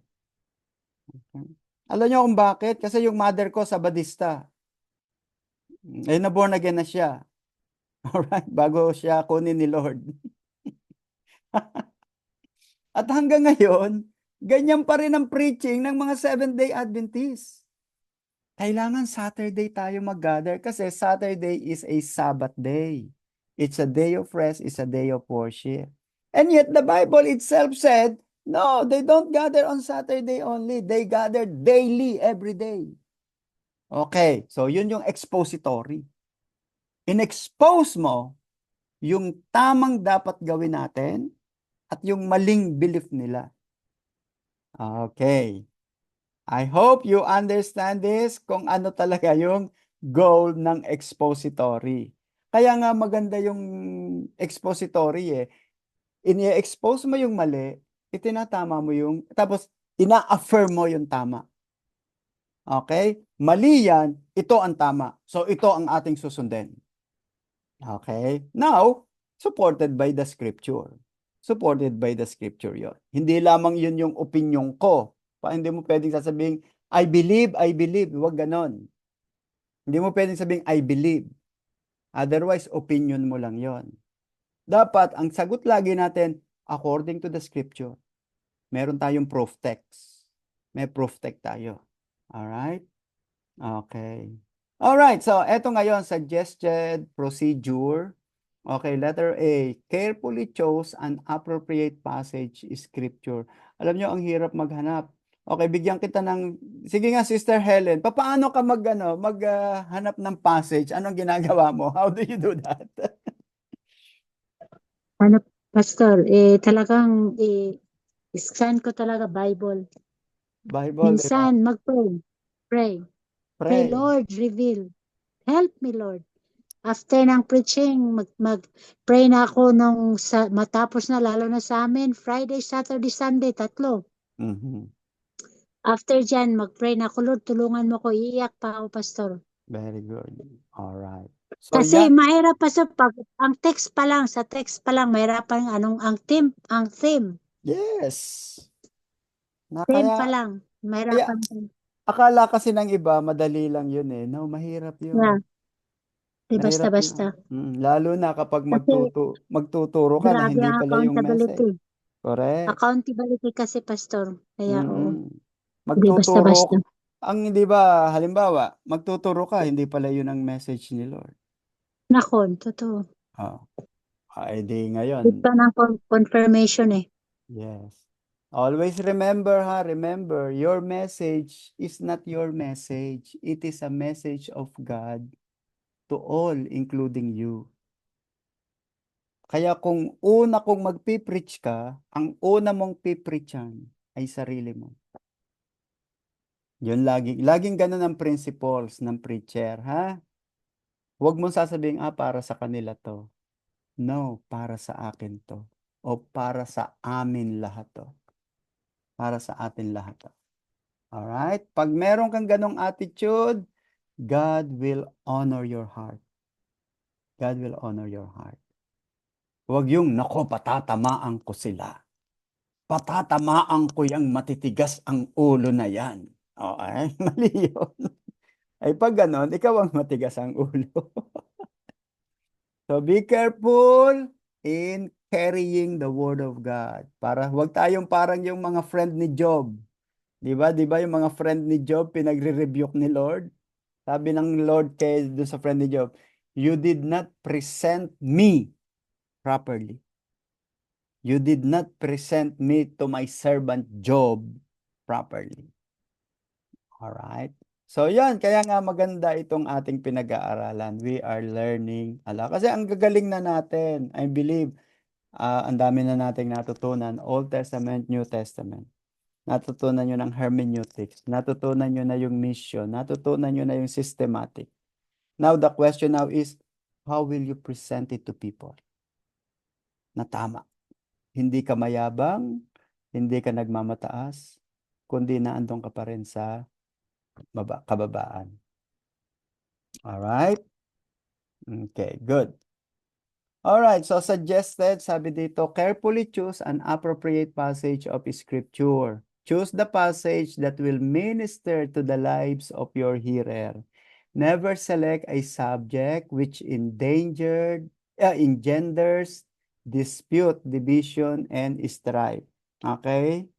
Okay. Alam niyo kung bakit? Kasi yung mother ko Sabadista. Eh, na born again na siya. Alright, bago siya kunin ni Lord. At hanggang ngayon, ganyan pa rin ang preaching ng mga Seventh-day Adventists. Kailangan Saturday tayo mag-gather kasi Saturday is a Sabbath day. It's a day of rest, it's a day of worship. And yet the Bible itself said, no, they don't gather on Saturday only. They gather daily, every day. Okay, so yun yung expository. In-expose mo yung tamang dapat gawin natin at yung maling belief nila. Okay. I hope you understand this kung ano talaga yung goal ng expository. Kaya nga maganda yung expository eh. Ini-expose mo yung mali, itinatama mo yung, tapos ina-affirm mo yung tama. Okay? Mali yan, ito ang tama. So ito ang ating susundin. Okay? Now, supported by the scripture. Supported by the scripture yon. Hindi lamang yun yung opinion ko. Hindi mo pwedeng sasabihin, I believe, I believe. Huwag ganon. Hindi mo pwedeng sabihin, I believe. Otherwise, opinion mo lang yon. Dapat, ang sagot lagi natin, according to the scripture. Meron tayong proof text. May proof text tayo. Alright? Okay. Alright, so eto ngayon, suggested procedure. Okay, letter A. Carefully chose an appropriate passage scripture. Alam nyo, ang hirap maghanap. Okay, bigyan kita ng... Sige nga, Sister Helen, paano ka maghanap ng passage? Anong ginagawa mo? How do you do that? Ano, Pastor, talagang, scan ko talaga Bible. Bible, di ba? Minsan, mag-pray. Pray. Pray, Pray. Lord, reveal. Help me, Lord. After ng preaching, mag-pray na ako matapos na, lalo na sa amin, Friday, Saturday, Sunday, 3. Mhm. After dyan, mag-pray na ako, Lord, tulungan mo ko, iiyak pa ako, Pastor. Very good. Alright. So, Kasi yan. mahirap pa ang text pa lang, sa text pa lang, mahirapan ang theme Yes. Na theme pa kaya, lang, kaya mahirapan. akala kasi ng iba, madali lang yun eh. No, mahirap Yeah, yun. di Mahirap basta-basta. yun. Lalo na kapag Kasi magtuturo ka na grabe hindi ang pala yung accountability. message. Correct. Accountability kasi, Pastor. Kaya oo, Mm. di basta-basta. Magtuturo, hindi ba, halimbawa, magtuturo ka, hindi pala yun ang message ni Lord. Nakon, totoo. Oh. Di ngayon. Ito ng confirmation eh. Yes. Always remember, your message is not your message. It is a message of God to all, including you. Kaya kung una kong magpipreach ka, ang una mong pipreachan ay sarili mo. Yun laging ganun ang principles ng preacher, ha? Huwag mong sasabihin, para sa kanila to. No, para sa akin to. O para sa amin lahat to. Para sa atin lahat to. Alright? Pag meron kang ganong attitude, God will honor your heart. God will honor your heart. Huwag yung, nako, patatamaan ko sila. Patatamaan ko yung matitigas ang ulo na yan. Okay? Mali yun. Ay pag ganon, ikaw ang matigas ang ulo. So be careful in carrying the word of God. Para huwag tayong parang yung mga friend ni Job. 'Di ba? 'Di ba yung mga friend ni Job pinagre-rebuke ni Lord? Sabi ng Lord kay doon sa friend ni Job, "You did not present me properly. You did not present me to my servant Job properly." Alright? So yan, kaya nga maganda itong ating pinag-aaralan. We are learning ala. Kasi ang gagaling na natin. I believe, ang dami na nating natutunan. Old Testament, New Testament. Natutunan nyo ng hermeneutics. Natutunan nyo na yung mission. Natutunan nyo na yung systematic. Now, the question now is, how will you present it to people? Na tama. Hindi ka mayabang, hindi ka nagmamataas, kundi naandun ka pa rin sa kababaan. Alright? Okay, good. Alright, so suggested, sabi dito, carefully choose an appropriate passage of scripture. Choose the passage that will minister to the lives of your hearer. Never select a subject which engenders dispute, division, and strife. Okay?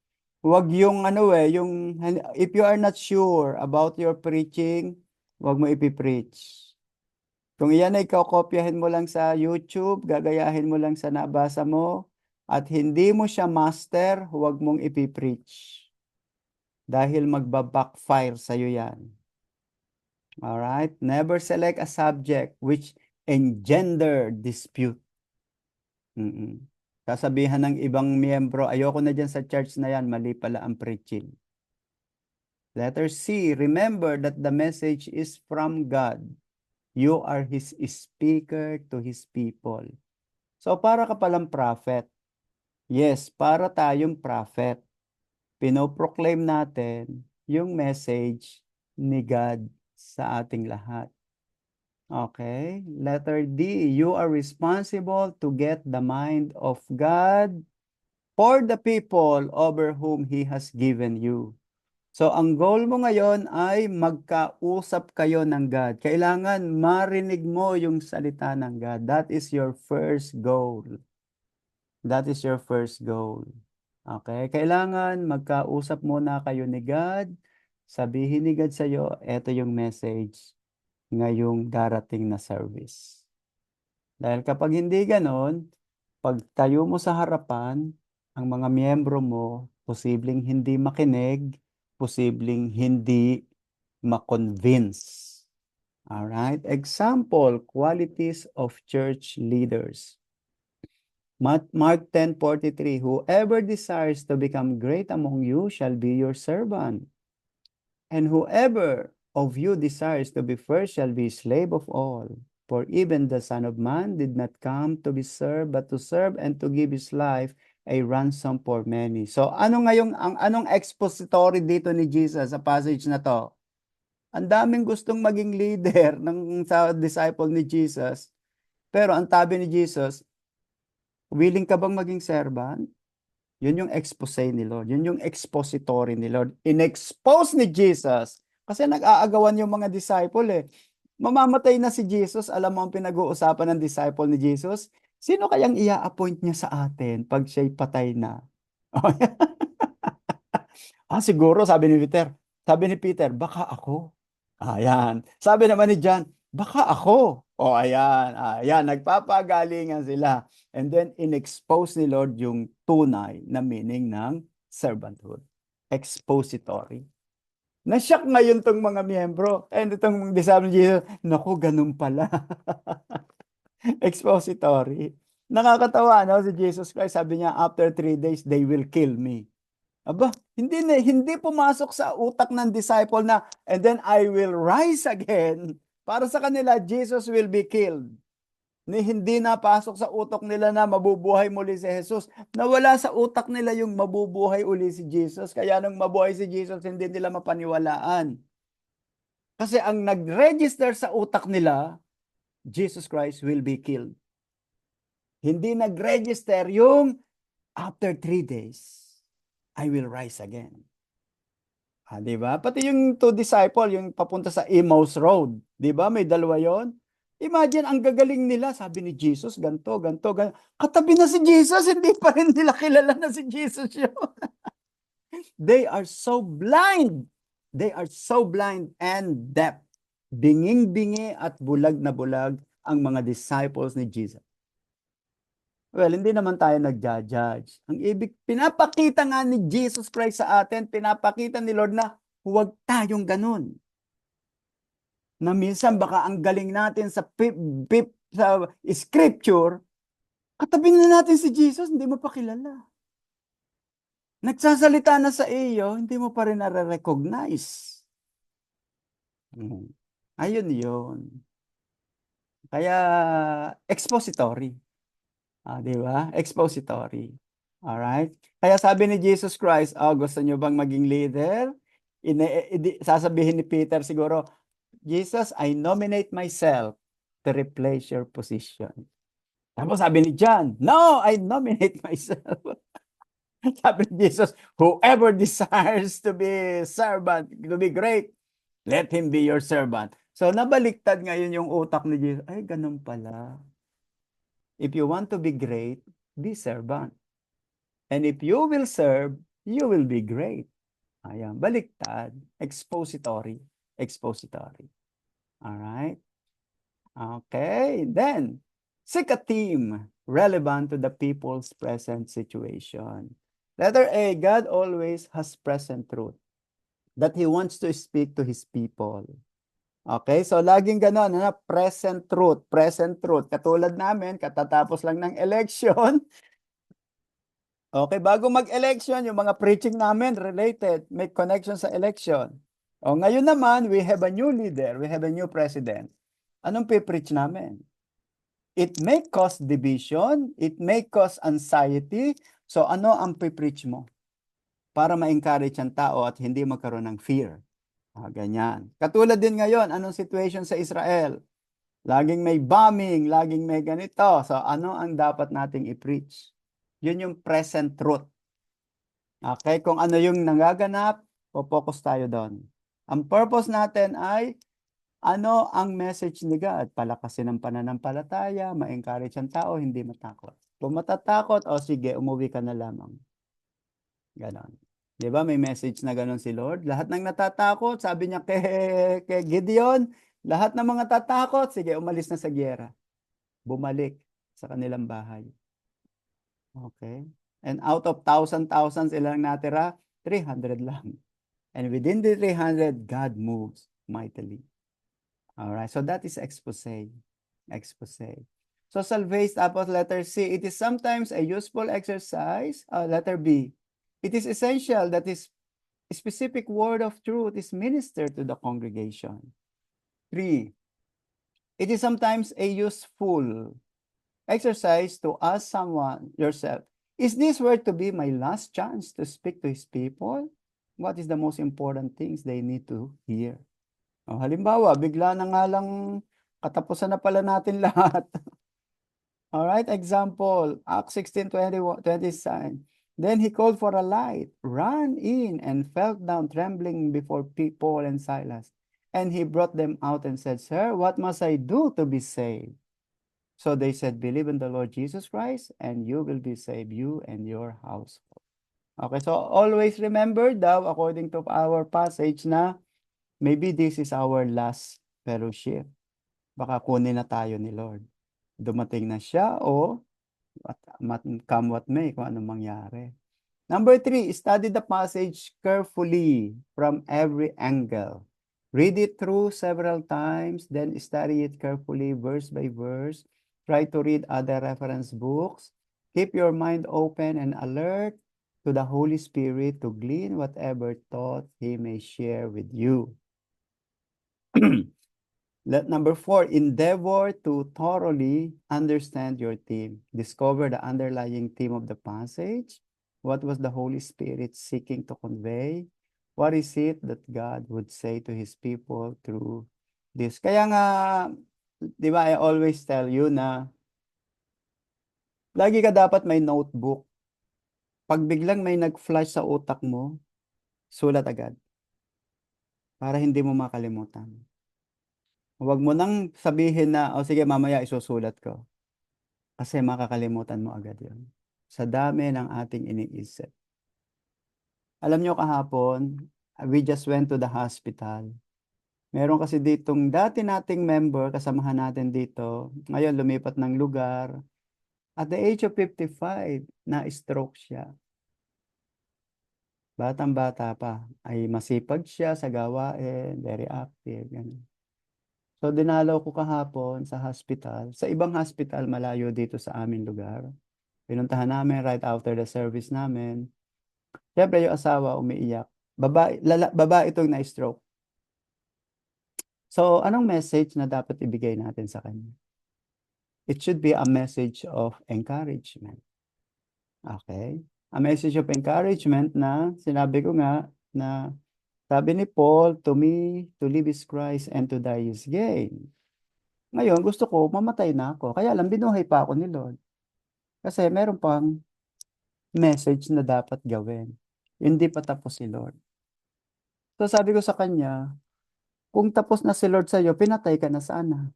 Huwag yung yung if you are not sure about your preaching, huwag mo ipipreach. Kung iyan ay kokopyahin mo lang sa YouTube, gagayahin mo lang sa nabasa mo, at hindi mo siya master, huwag mong ipipreach. Dahil magbabackfire sa'yo yan. Alright? Never select a subject which engender dispute. Sasabihan ng ibang miyembro, ayoko na dyan sa church na yan, mali pala ang preaching. Letter C, remember that the message is from God. You are His speaker to His people. So para ka palang prophet. Yes, para tayong prophet. Pinoproclaim natin yung message ni God sa ating lahat. Okay? Letter D, you are responsible to get the mind of God for the people over whom He has given you. So, ang goal mo ngayon ay magkausap kayo ng God. Kailangan marinig mo yung salita ng God. That is your first goal. That is your first goal. Okay? Kailangan magkausap muna kayo ni God. Sabihin ni God sa iyo, eto yung message ngayong darating na service. Dahil kapag hindi ganon, pag tayo mo sa harapan, ang mga miyembro mo, posibleng hindi makinig, posibleng hindi ma-convince. Alright? Example, qualities of church leaders. Mark 10:43, whoever desires to become great among you shall be your servant. And whoever of you desires to be first shall be slave of all. For even the Son of Man did not come to be served, but to serve and to give his life a ransom for many. So ano ngayong anong expository dito ni Jesus sa passage na to? Ang daming gustong maging leader ng sa disciple ni Jesus. Pero ang tabi ni Jesus, willing ka bang maging servant? Yun yung expose ni Lord. Yun yung expository ni Lord. In-expose ni Jesus. Kasi nag-aagawan yung mga disciple eh. Mamamatay na si Jesus. Alam mo ang pinag-uusapan ng disciple ni Jesus? Sino kayang ia-appoint niya sa atin pag siya'y patay na? Siguro, sabi ni Peter, baka ako. Ayan. Sabi naman ni John, baka ako. Ayan. Nagpapagalingan sila. And then, in-expose ni Lord yung tunay na meaning ng servanthood. Expository. Nasyak ngayon tong mga miyembro. And itong disciple ni Jesus, naku, ganun pala. Expository. Nakakatawa, no? Si Jesus Christ, sabi niya, after 3 days, they will kill me. Aba, hindi pumasok sa utak ng disciple na, and then I will rise again. Para sa kanila, Jesus will be killed. Hindi napasok sa utak nila na mabubuhay muli si Jesus. Nawala sa utak nila yung mabubuhay uli si Jesus. Kaya nung mabuhay si Jesus, hindi nila mapaniwalaan. Kasi ang nag-register sa utak nila, Jesus Christ will be killed. Hindi nag-register yung after 3 days, I will rise again. Di ba? Pati yung two disciple, yung papunta sa Emmaus Road, di ba? May dalawa yon. Imagine, ang gagaling nila, sabi ni Jesus, ganto, ganto, ganto. Katabi na si Jesus, hindi pa rin nila kilala na si Jesus yun. They are so blind. They are so blind and deaf. Binging-bingi at bulag na bulag ang mga disciples ni Jesus. Well, hindi naman tayo nagja-judge. Ang pinapakita nga ni Jesus Christ sa atin, pinapakita ni Lord na huwag tayong ganun. Na minsan baka ang galing natin sa sa scripture, katabi na natin si Jesus, hindi mo pa kilala. Nagsasalita na sa iyo, hindi mo pa rin nare-recognize. Ayun yun. Kaya, expository. Di ba? Expository. Alright? Kaya sabi ni Jesus Christ, gusto nyo bang maging leader? Sasabihin ni Peter siguro, Jesus, I nominate myself to replace your position. Tapos sabi ni John, no, I nominate myself. Sabi ni Jesus, whoever desires to be servant, to be great, let him be your servant. So nabaliktad ngayon yung utak ni Jesus. Ay, ganun pala. If you want to be great, be servant. And if you will serve, you will be great. Ayan, baliktad. Expository. Expository. Alright? Okay, then, seek a theme relevant to the people's present situation. Letter A, God always has present truth that He wants to speak to His people. Okay, so laging gano'n, present truth, present truth. Katulad namin, katatapos lang ng election. Okay, bago mag-election, yung mga preaching namin related, may connection sa election. Ngayon naman, we have a new leader, we have a new president. Anong pe-preach namin? It may cause division, it may cause anxiety. So ano ang pe-preach mo? Para ma-encourage ang tao at hindi magkaroon ng fear. Ganyan. Katulad din ngayon, anong situation sa Israel? Laging may bombing, laging may ganito. So ano ang dapat nating i-preach? Yun yung present truth. Okay, kung ano yung nangaganap, focus tayo doon. Ang purpose natin ay ano ang message ni God? Palakasin ang pananampalataya, ma-encourage ang tao, hindi matakot. Kung matatakot, sige, umuwi ka na lamang. Ganon. Di ba, may message na ganon si Lord? Lahat ng natatakot, sabi niya kay Gideon, lahat ng mga tatakot, sige, umalis na sa gyera. Bumalik sa kanilang bahay. Okay? And out of thousands ilang natira? 300 lang. And within the 300, God moves mightily. Alright, so that is expose. Expose. So salvation, tapos letter C, it is sometimes a useful exercise. Letter B, it is essential that this specific word of truth is ministered to the congregation. 3, it is sometimes a useful exercise to ask someone yourself, is this word to be my last chance to speak to His people? What is the most important things they need to hear? Halimbawa, bigla na nga lang katapusan na pala natin lahat. Alright, example, Acts 16:27. Then he called for a light, ran in, and fell down trembling before Paul and Silas. And he brought them out and said, Sir, what must I do to be saved? So they said, believe in the Lord Jesus Christ, and you will be saved, you and your household. Okay, so always remember daw, according to our passage, na maybe this is our last fellowship. Baka kunin na tayo ni Lord. Dumating na siya o come what may, kung anong mangyari. Number 3, study the passage carefully from every angle. Read it through several times, then study it carefully, verse by verse. Try to read other reference books. Keep your mind open and alert. to the Holy Spirit to glean whatever thought He may share with you. Number 4, endeavor to thoroughly understand your theme. Discover the underlying theme of the passage. What was the Holy Spirit seeking to convey? What is it that God would say to His people through this? Kaya nga, di ba, I always tell you na lagi ka dapat may notebook. Pag biglang may nag-flash sa utak mo, sulat agad para hindi mo makalimutan. Huwag mo nang sabihin na, o sige, mamaya isusulat ko. Kasi makakalimutan mo agad yun. Sa dami ng ating iniisip. Alam nyo kahapon, we just went to the hospital. Meron kasi ditong dati nating member, kasamahan natin dito. Ngayon, lumipat ng lugar. At the age of 55, na-stroke siya. Batang-bata pa. Ay masipag siya sa gawain, very active. Ganun. So, dinalaw ko kahapon sa hospital. Sa ibang hospital, malayo dito sa aming lugar. Pinuntahan namin right after the service namin. Siyempre, yung asawa umiiyak. Babae itong na-stroke. So, anong message na dapat ibigay natin sa kanya? It should be a message of encouragement. Okay? A message of encouragement na, sinabi ko nga, na sabi ni Paul, to me, to live is Christ and to die is gain. Ngayon, gusto ko, mamatay na ako. Kaya lang, binuhay pa ako ni Lord. Kasi meron pang message na dapat gawin. Hindi pa tapos si Lord. So sabi ko sa kanya, kung tapos na si Lord sa'yo, pinatay ka na sana.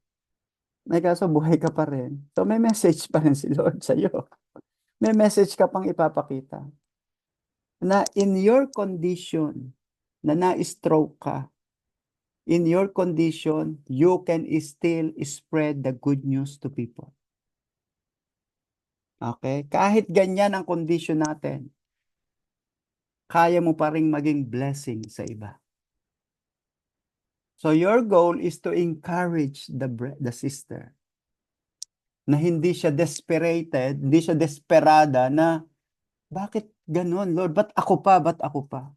May kaso buhay ka pa rin. So may message pa rin si Lord sa'yo. May message ka pang ipapakita. Na in your condition, na na-stroke ka, in your condition, you can still spread the good news to people. Okay? Kahit ganyan ang condition natin, kaya mo pa rin maging blessing sa iba. So your goal is to encourage the sister na hindi siya desperated, hindi siya desperada na bakit ganun, Lord? Ba't ako pa? Ba't ako pa?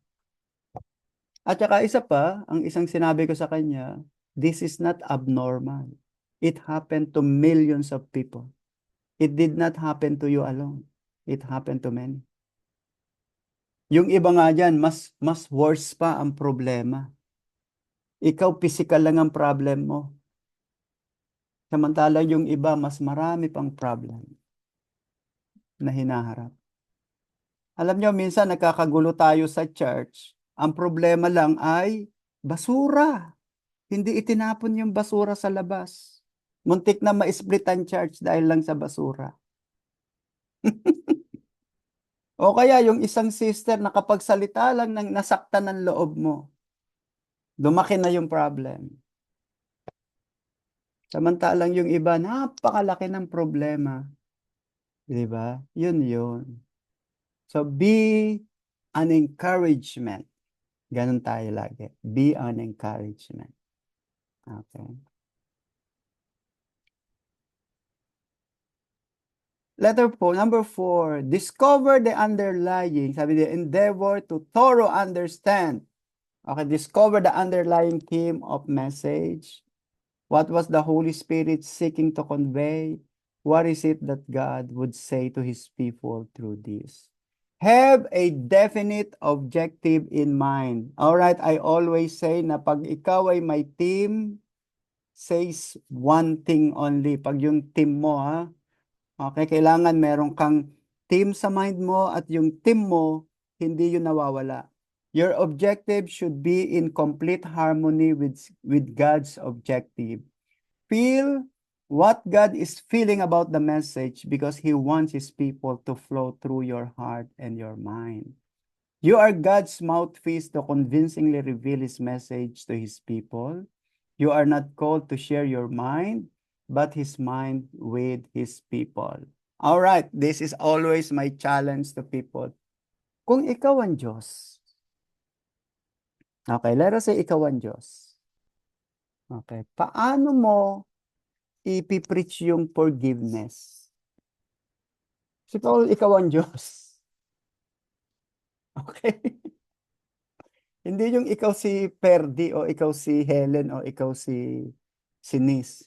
At saka isa pa, ang isang sinabi ko sa kanya, this is not abnormal. It happened to millions of people. It did not happen to you alone. It happened to many. Yung iba nga dyan, mas worse pa ang problema. Ikaw, physical lang ang problem mo. Samantala yung iba, mas marami pang problem na hinaharap. Alam nyo, minsan nagkakagulo tayo sa church. Ang problema lang ay basura. Hindi itinapon yung basura sa labas. Muntik na ma-split ang church dahil lang sa basura. O kaya yung isang sister na kapag salita lang nang nasaktan ng loob mo, lumaki na yung problem. Samantalang yung iba, napakalaki ng problema. Di ba? Yun. So, be an encouragement. Ganun tayo lagi. Be an encouragement. Okay. Letter po, number 4, discover the underlying, sabi niya, endeavor to thorough understand. Okay, discover the underlying theme of message. What was the Holy Spirit seeking to convey? What is it that God would say to His people through this? Have a definite objective in mind. All right, I always say na pag ikaw ay may team, says one thing only. Pag yung team mo, ha? Okay, kailangan meron kang team sa mind mo at yung team mo, hindi yun nawawala. Your objective should be in complete harmony with God's objective. Feel what God is feeling about the message because He wants His people to flow through your heart and your mind. You are God's mouthpiece to convincingly reveal His message to His people. You are not called to share your mind, but His mind with His people. All right, this is always my challenge to people. Kung ikaw ang Diyos, okay, let us say ikaw ang Diyos. Okay, paano mo ipipreach yung forgiveness? Si Paul, ikaw ang Diyos. Okay? Hindi yung ikaw si Perdi o ikaw si Helen o ikaw si Nis.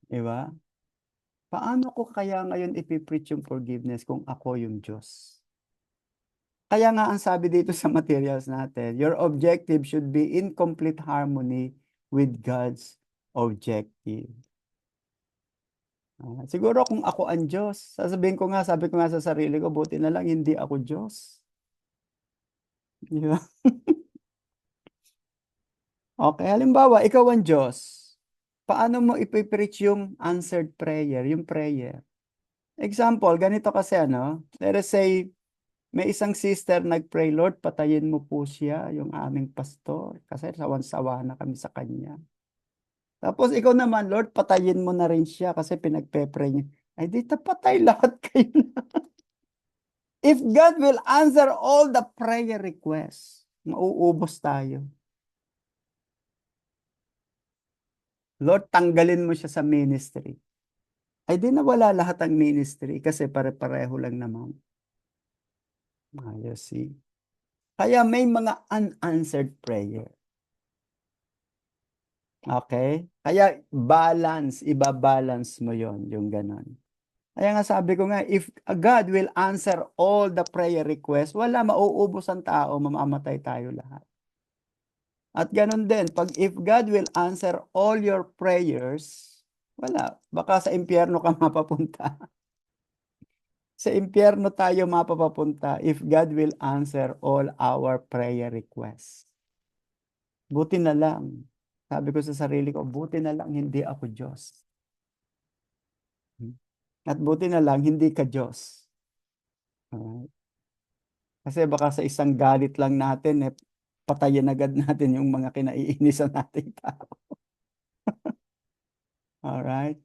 Di ba? Paano ko kaya ngayon ipipreach yung forgiveness kung ako yung Diyos? Kaya nga ang sabi dito sa materials natin, your objective should be in complete harmony with God's objective. Siguro kung ako ang Diyos, sabi ko nga sa sarili ko, buti na lang hindi ako Diyos. Di ba? Okay, halimbawa, ikaw ang Diyos. Paano mo ipipreach yung answered prayer, yung prayer? Example, ganito kasi let us say, may isang sister nag-pray, Lord, patayin mo po siya, yung aming pastor, kasi sawan-sawa na kami sa kanya. Tapos ikaw naman, Lord, patayin mo na rin siya kasi pinagpe-pray niya. Ay, di patay lahat kayo na. If God will answer all the prayer requests, mauubos tayo. Lord, tanggalin mo siya sa ministry. Ay, di nawala lahat ang ministry kasi pare-pareho lang naman. You see? Kaya may mga unanswered prayer. Okay? Kaya balance, ibabalance mo yon yung ganon. Kaya nga sabi ko nga, if God will answer all the prayer requests, wala, mauubos ang tao, mamamatay tayo lahat. At ganon din, if God will answer all your prayers, wala, baka sa impyerno ka mapapunta. Sa impyerno tayo mapapapunta if God will answer all our prayer requests. Buti na lang. Sabi ko sa sarili ko, buti na lang hindi ako Diyos. At buti na lang hindi ka Diyos. Alright? Kasi baka sa isang galit lang natin, patayin agad natin yung mga kinaiinisan nating tao. Alright?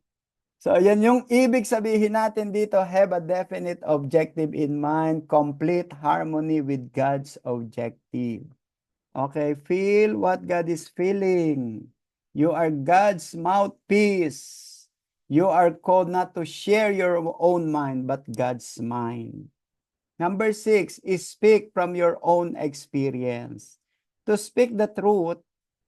So, ayan yung ibig sabihin natin dito, have a definite objective in mind, complete harmony with God's objective. Okay, feel what God is feeling. You are God's mouthpiece. You are called not to share your own mind, but God's mind. Number 6 is speak from your own experience. To speak the truth,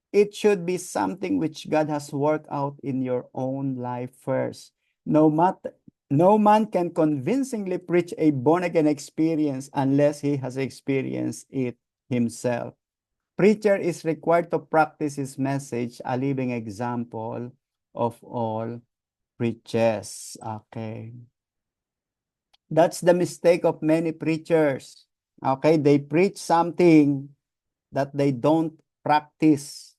it should be something which God has worked out in your own life first. No man can convincingly preach a born-again experience unless he has experienced it himself. Preacher is required to practice his message, a living example of all preachers. Okay. That's the mistake of many preachers. Okay, they preach something that they don't practice.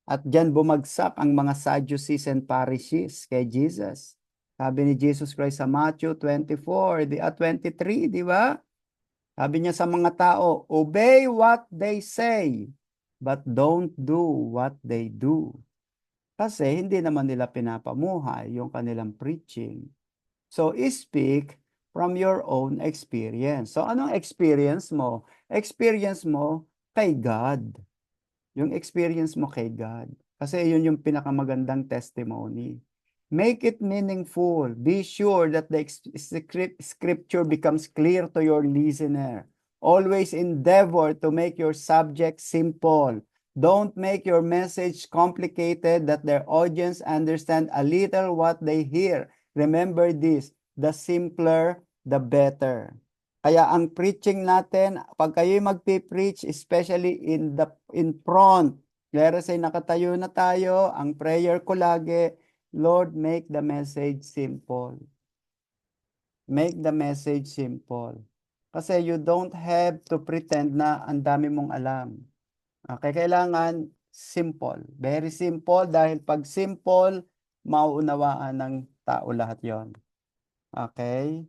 At diyan bumagsak ang mga Sadducees and Pharisees kay Jesus. Sabi ni Jesus Christ sa Matthew 24, 23, di ba? Sabi niya sa mga tao, obey what they say, but don't do what they do. Kasi hindi naman nila pinapamuhay yung kanilang preaching. So, speak from your own experience. So, anong experience mo? Experience mo kay God. Yung experience mo kay God. Kasi yun yung pinakamagandang testimony. Make it meaningful. Be sure that the scripture becomes clear to your listener. Always endeavor to make your subject simple. Don't make your message complicated that their audience understand a little what they hear. Remember this, the simpler, the better. Kaya ang preaching natin, pag kayo magpi-preach, especially in front, let us say nakatayo na tayo, ang prayer ko lagi, Lord, make the message simple. Make the message simple. Kasi you don't have to pretend na ang dami mong alam. Okay, kailangan simple. Very simple dahil pag simple, mauunawaan ng tao lahat yon. Okay?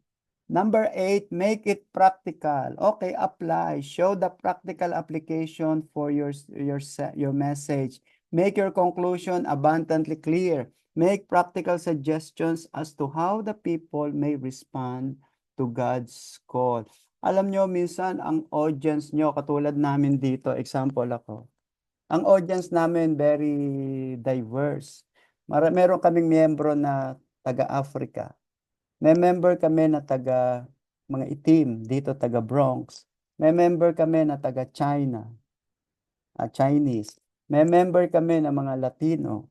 Number 8, make it practical. Okay, apply. Show the practical application for your message. Make your conclusion abundantly clear. Make practical suggestions as to how the people may respond to God's call. Alam nyo, minsan ang audience nyo, katulad namin dito, example ako, ang audience namin very diverse. Meron kaming miyembro na taga-Africa. May member kami na taga mga itim, dito taga Bronx. May member kami na taga China, Chinese. May member kami na mga Latino.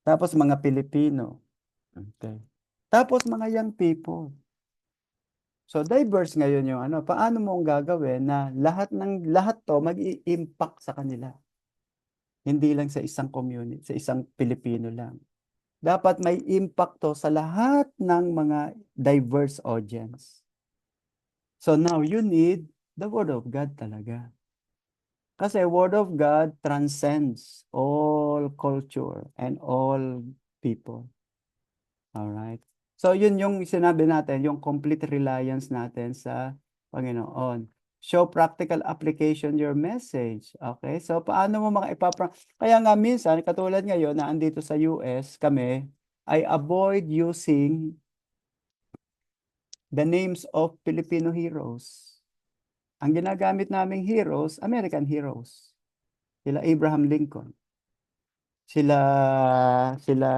Tapos mga Pilipino. Okay. Tapos mga young people. So diverse ngayon yung ano, paano mo ang gagawin na lahat to mag-i-impact sa kanila. Hindi lang sa isang community, sa isang Pilipino lang. Dapat may impact to sa lahat ng mga diverse audience. So now you need the Word of God talaga. Kasi Word of God transcends all culture and all people. Alright? So yun yung sinabi natin, yung complete reliance natin sa Panginoon. Show practical application your message. Okay? So paano mo kaya nga minsan, katulad ngayon na andito sa US kami, I avoid using the names of Filipino heroes. Ang ginagamit naming heroes, American heroes. Sila Abraham Lincoln. Sila, sila,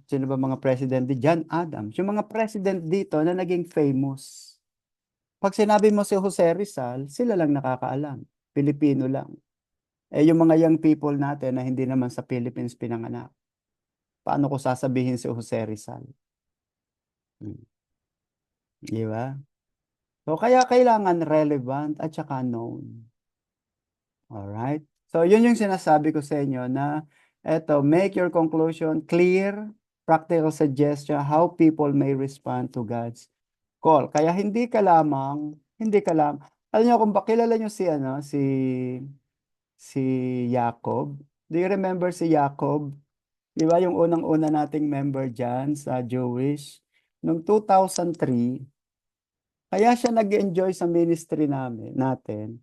sino ba mga presidente? John Adams. Yung mga president dito na naging famous. Pag sinabi mo si Jose Rizal, sila lang nakakaalam. Pilipino lang. Eh yung mga young people natin na hindi naman sa Philippines pinanganak. Paano ko sasabihin si Jose Rizal? Hmm. Di ba? So kaya kailangan relevant at saka known. Alright? So, yun yung sinasabi ko sa inyo na eto, make your conclusion clear, practical suggestion how people may respond to God's call. Kaya hindi ka lamang, alam niyo kung kilala niyo si ano, si Jacob. Do you remember si Jacob? Di ba yung unang-una nating member diyan sa Jewish? Noong 2003, kaya siya nag-enjoy sa ministry natin.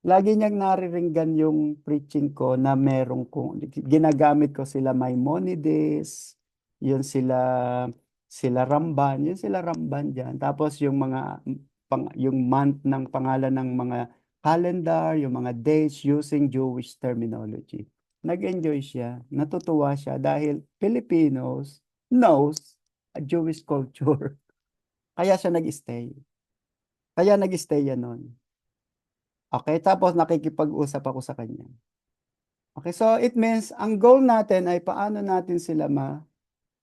Lagi niyang nariringgan yung preaching ko na ginagamit ko sila Maimonides, yun sila Ramban diyan. Tapos yung mga yung month ng pangalan ng mga calendar, yung mga dates using Jewish terminology. Nag-enjoy siya, natutuwa siya dahil Filipinos knows a Jewish culture. Kaya siya nag-stay. Kaya nag-stay yan nun. Okay, tapos nakikipag-usap ako sa kanya. Okay, so it means ang goal natin ay paano natin sila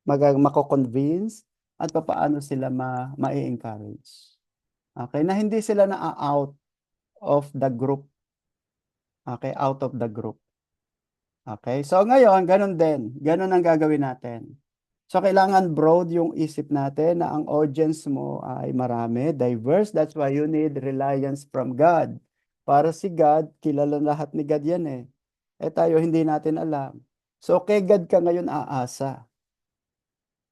mako-convince at paano sila ma-encourage. Okay, na hindi sila na-out of the group. Okay, out of the group. Okay, so ngayon, ganun din. Ganun ang gagawin natin. So, kailangan broad yung isip natin na ang audience mo ay marami, diverse. That's why you need reliance from God. Para si God, kilala lahat ni God yan eh. Eh tayo, hindi natin alam. So, kay God ka ngayon aasa.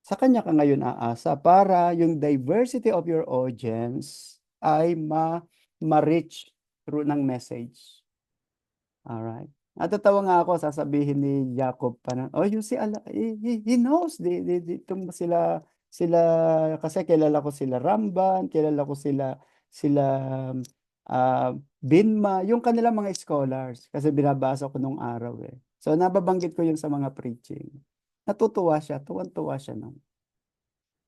Sa Kanya ka ngayon aasa para yung diversity of your audience ay ma-reach through ng message. Alright. Natatawa nga ako, sasabihin ni Jacob pa na, oh, yung si he knows, sila, kasi kilala ko sila Ramban, kilala ko sila Binma, yung kanilang mga scholars, kasi binabasa ko nung araw eh. So, nababanggit ko yun sa mga preaching. Natutuwa siya, tuwan-tuwa siya nun.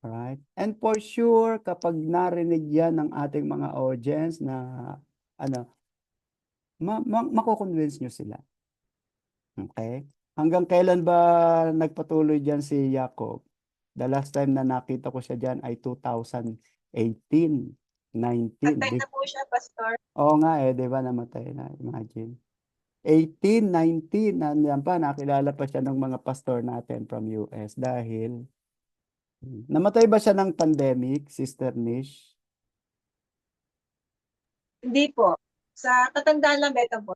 Alright? And for sure, kapag narinig yan ng ating mga audience na, ano, mako-convince nyo sila. Okay? Hanggang kailan ba nagpatuloy diyan si Jacob? The last time na nakita ko siya diyan ay 2018, 19. Patay na po siya, Pastor. Oo nga eh, 'di ba namatay na, imagine. 18, 19, nandiyan pa, nakilala pa siya ng mga pastor natin from US dahil namatay ba siya ng pandemic, Sister Nish? Hindi po. Sa katandaan lang, beta po.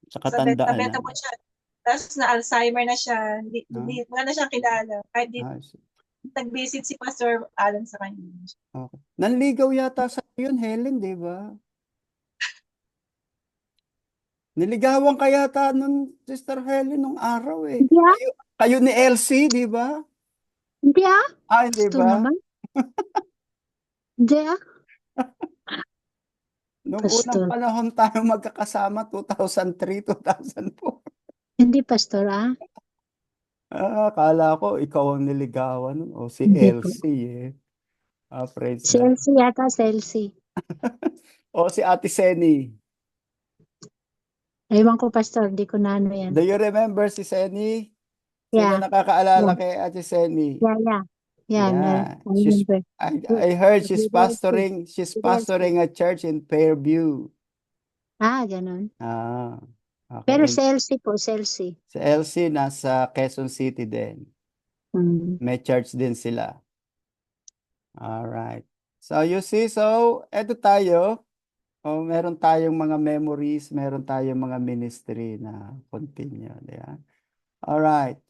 Sa Sa katandaan beta lang. po siya. Tapos na Alzheimer na siya. Wala na siyang kilala. Kahit nag-visit si Pastor Alan sa kanya. Okay. Nanligaw yata sa yun, Helen, 'di ba? Niligawan ka yata nun, Sister Helen, nung araw eh. Hindi ah, Kayo ni Elsie, di ba? hindi ah. Hindi Gusto ba? naman. Hindi ah. Nung unang Pastor. panahon tayo magkakasama, 2003, 2004. Hindi pastor ah. Akala ko ikaw ang niligawan nun. O si Hindi po. Elsie eh. Praise Si God. Elsie yata, si Elsie. O si Ate Seni? Ewan ko, Pastor, di ko na ano yan. Do you remember si Seni? Sino Yeah, nakakaalala yeah, kay Ate Seni? yeah, yeah. Yeah, Yeah, I remember. I heard she's Fidelity. pastoring a church in Fairview. Ganun. Ah, okay. Pero sa LC po, sa LC. Sa LC, nasa Quezon City din. Mm. May church din sila. Alright. So, you see, so, eto tayo. Oh, meron tayong mga memories, meron tayong mga ministry na continue. Yeah. Alright.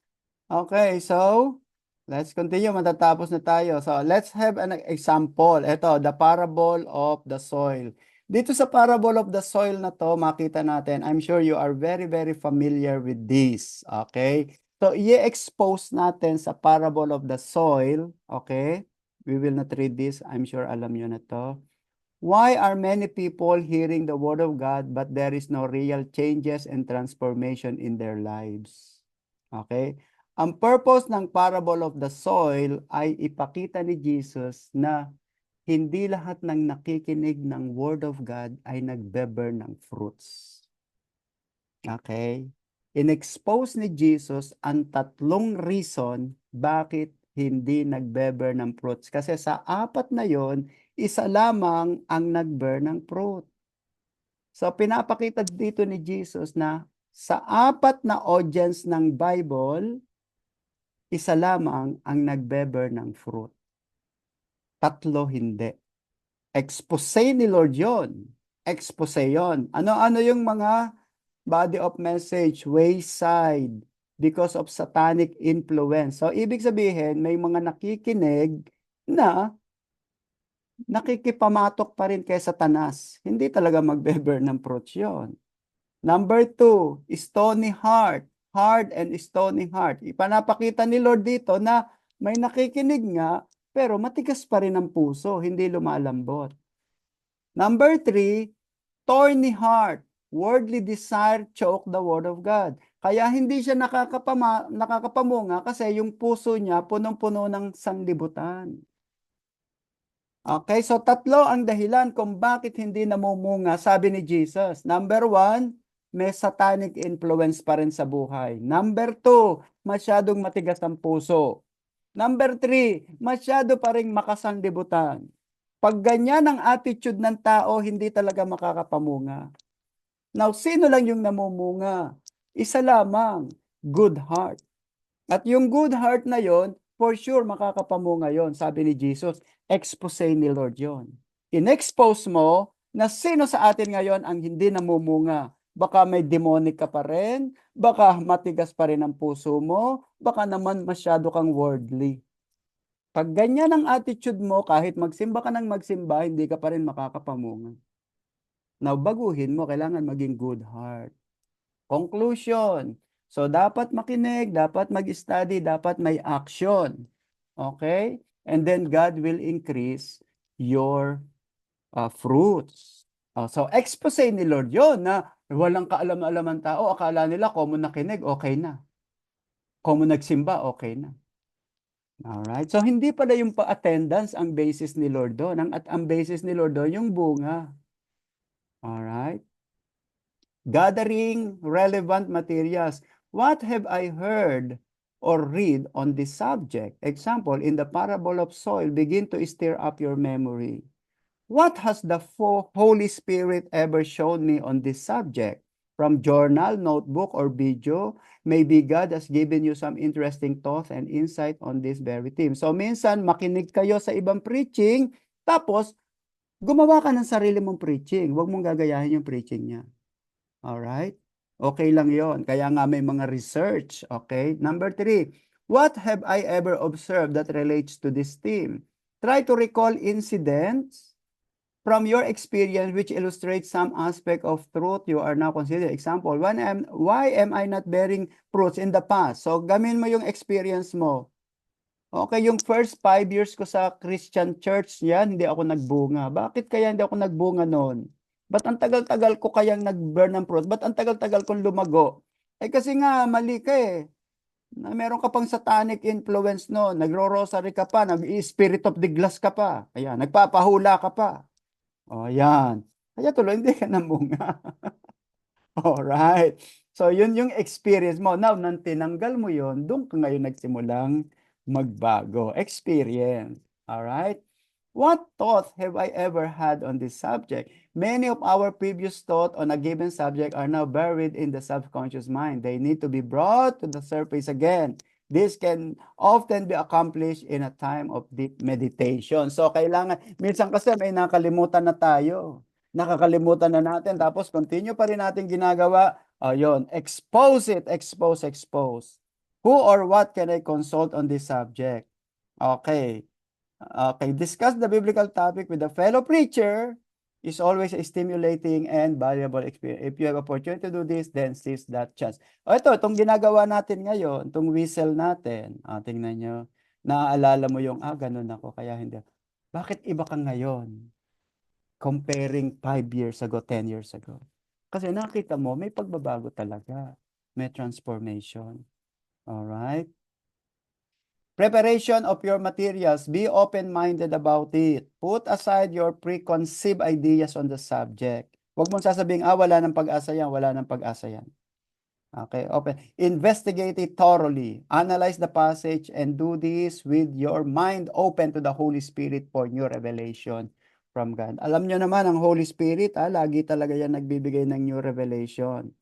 Okay, so, let's continue. Matatapos na tayo. So, let's have an example. Ito, the parable of the soil. Dito sa parable of the soil na to, makita natin, I'm sure you are very, very familiar with this. Okay? So, i-expose natin sa parable of the soil. Okay? We will not read this. I'm sure alam nyo na to. Why are many people hearing the word of God but there is no real changes and transformation in their lives? Okay? Ang purpose ng parable of the soil ay ipakita ni Jesus na hindi lahat ng nakikinig ng word of God ay nagbe-bear ng fruits. Okay? In-expose ni Jesus ang tatlong reason bakit hindi nagbe-bear ng fruits. Kasi sa apat na yon, isa lamang ang nag-bear ng fruit. So pinapakita dito ni Jesus na sa apat na audience ng Bible, isa lamang ang nagbe-bear ng fruit. Tatlo hindi. Expose ni Lord yon. Expose yon. Ano-ano yung mga body of message, wayside, because of satanic influence. So, ibig sabihin, may mga nakikinig na nakikipamatok pa rin kay Satanas. Hindi talaga magbe-bear ng fruits yun. Number 2, stony heart. Hard and stony heart. Ipanapakita ni Lord dito na may nakikinig nga, pero matigas pa rin ang puso, hindi lumalambot. Number 3, thorny heart. Worldly desire choke the word of God. Kaya hindi siya nakakapamunga kasi yung puso niya punong-puno ng sanlibutan. Okay, so tatlo ang dahilan kung bakit hindi namumunga, sabi ni Jesus. Number 1, may satanic influence pa rin sa buhay. Number 2, masyadong matigas ang puso. Number 3, masyado pa rin makasanlibutan. Pag ganyan ang attitude ng tao, hindi talaga makakapamunga. Now, sino lang yung namumunga? Isa lamang, good heart. At yung good heart na yon, for sure makakapamunga yon. Sabi ni Jesus, expose ni Lord yon. In-expose mo na sino sa atin ngayon ang hindi namumunga. Baka may demonic ka pa rin, baka matigas pa rin ang puso mo, baka naman masyado kang worldly. Pag ganyan ang attitude mo, kahit magsimba ka ng magsimba, hindi ka pa rin makakapamunga. Now, baguhin mo, kailangan maging good heart. Conclusion. So, dapat makinig, dapat mag-study, dapat may action. Okay? And then God will increase your fruits. So, expose ni Lord yon na walang kaalam-alaman tao. Akala nila, common nakinig, okay na. Common nagsimba, okay na. Alright? So, hindi pala yung pa-attendance ang basis ni Lord doon. At ang basis ni Lord doon, yung bunga. Alright? Gathering relevant materials. What have I heard or read on this subject? Example, in the parable of soil, begin to stir up your memory. What has the Holy Spirit ever shown me on this subject? From journal, notebook, or video, maybe God has given you some interesting thoughts and insight on this very theme. So minsan, makinig kayo sa ibang preaching, tapos, gumawa ka ng sarili mong preaching. Huwag mong gagayahin yung preaching niya. Alright? Okay lang yon. Kaya nga may mga research. Okay? Number 3, what have I ever observed that relates to this theme? Try to recall incidents from your experience which illustrates some aspect of truth you are now considering. Example, why am I not bearing fruits in the past? So, gamin mo yung experience mo. Okay, yung first 5 years ko sa Christian church, yan, hindi ako nagbunga. Bakit kaya hindi ako nagbunga noon? Ba't ang tagal-tagal ko kayang nag-burn ng fruit? Ba't ang tagal-tagal kong lumago? Eh kasi nga, mali ka eh. Na meron ka pang satanic influence noon. Nagro-rosary ka pa, nag-spirit of the glass ka pa. Ayan, nagpapahula ka pa. O, yan. Kaya tuloy, hindi ka namunga. Alright. So, yun yung experience mo. Now, nang tinanggal mo yun, doon ka ngayon nagsimulang magbago. Experience. Alright? What thought have I ever had on this subject? Many of our previous thoughts on a given subject are now buried in the subconscious mind. They need to be brought to the surface again. This can often be accomplished in a time of deep meditation. So, kailangan, minsan kasi may nakalimutan na tayo. Nakakalimutan na natin. Tapos, continue pa rin natin ginagawa. Yun, expose it, expose. Who or what can I consult on this subject? Okay. Okay, discuss the biblical topic with a fellow preacher is always a stimulating and valuable experience. If you have opportunity to do this, then seize that chance. Itong ginagawa natin ngayon, itong whistle natin, tingnan nyo, naaalala mo yung, ganun ako, kaya hindi. Bakit iba ka ngayon? Comparing 5 years ago, 10 years ago. Kasi nakita mo, may pagbabago talaga. May transformation. Alright? Preparation of your materials. Be open-minded about it. Put aside your preconceived ideas on the subject. Huwag mong sasabing, wala ng pag-asa yan, wala ng pag-asa yan. Okay, open. Investigate it thoroughly. Analyze the passage and do this with your mind open to the Holy Spirit for new revelation from God. Alam nyo naman, ang Holy Spirit, lagi talaga yan nagbibigay ng new revelation.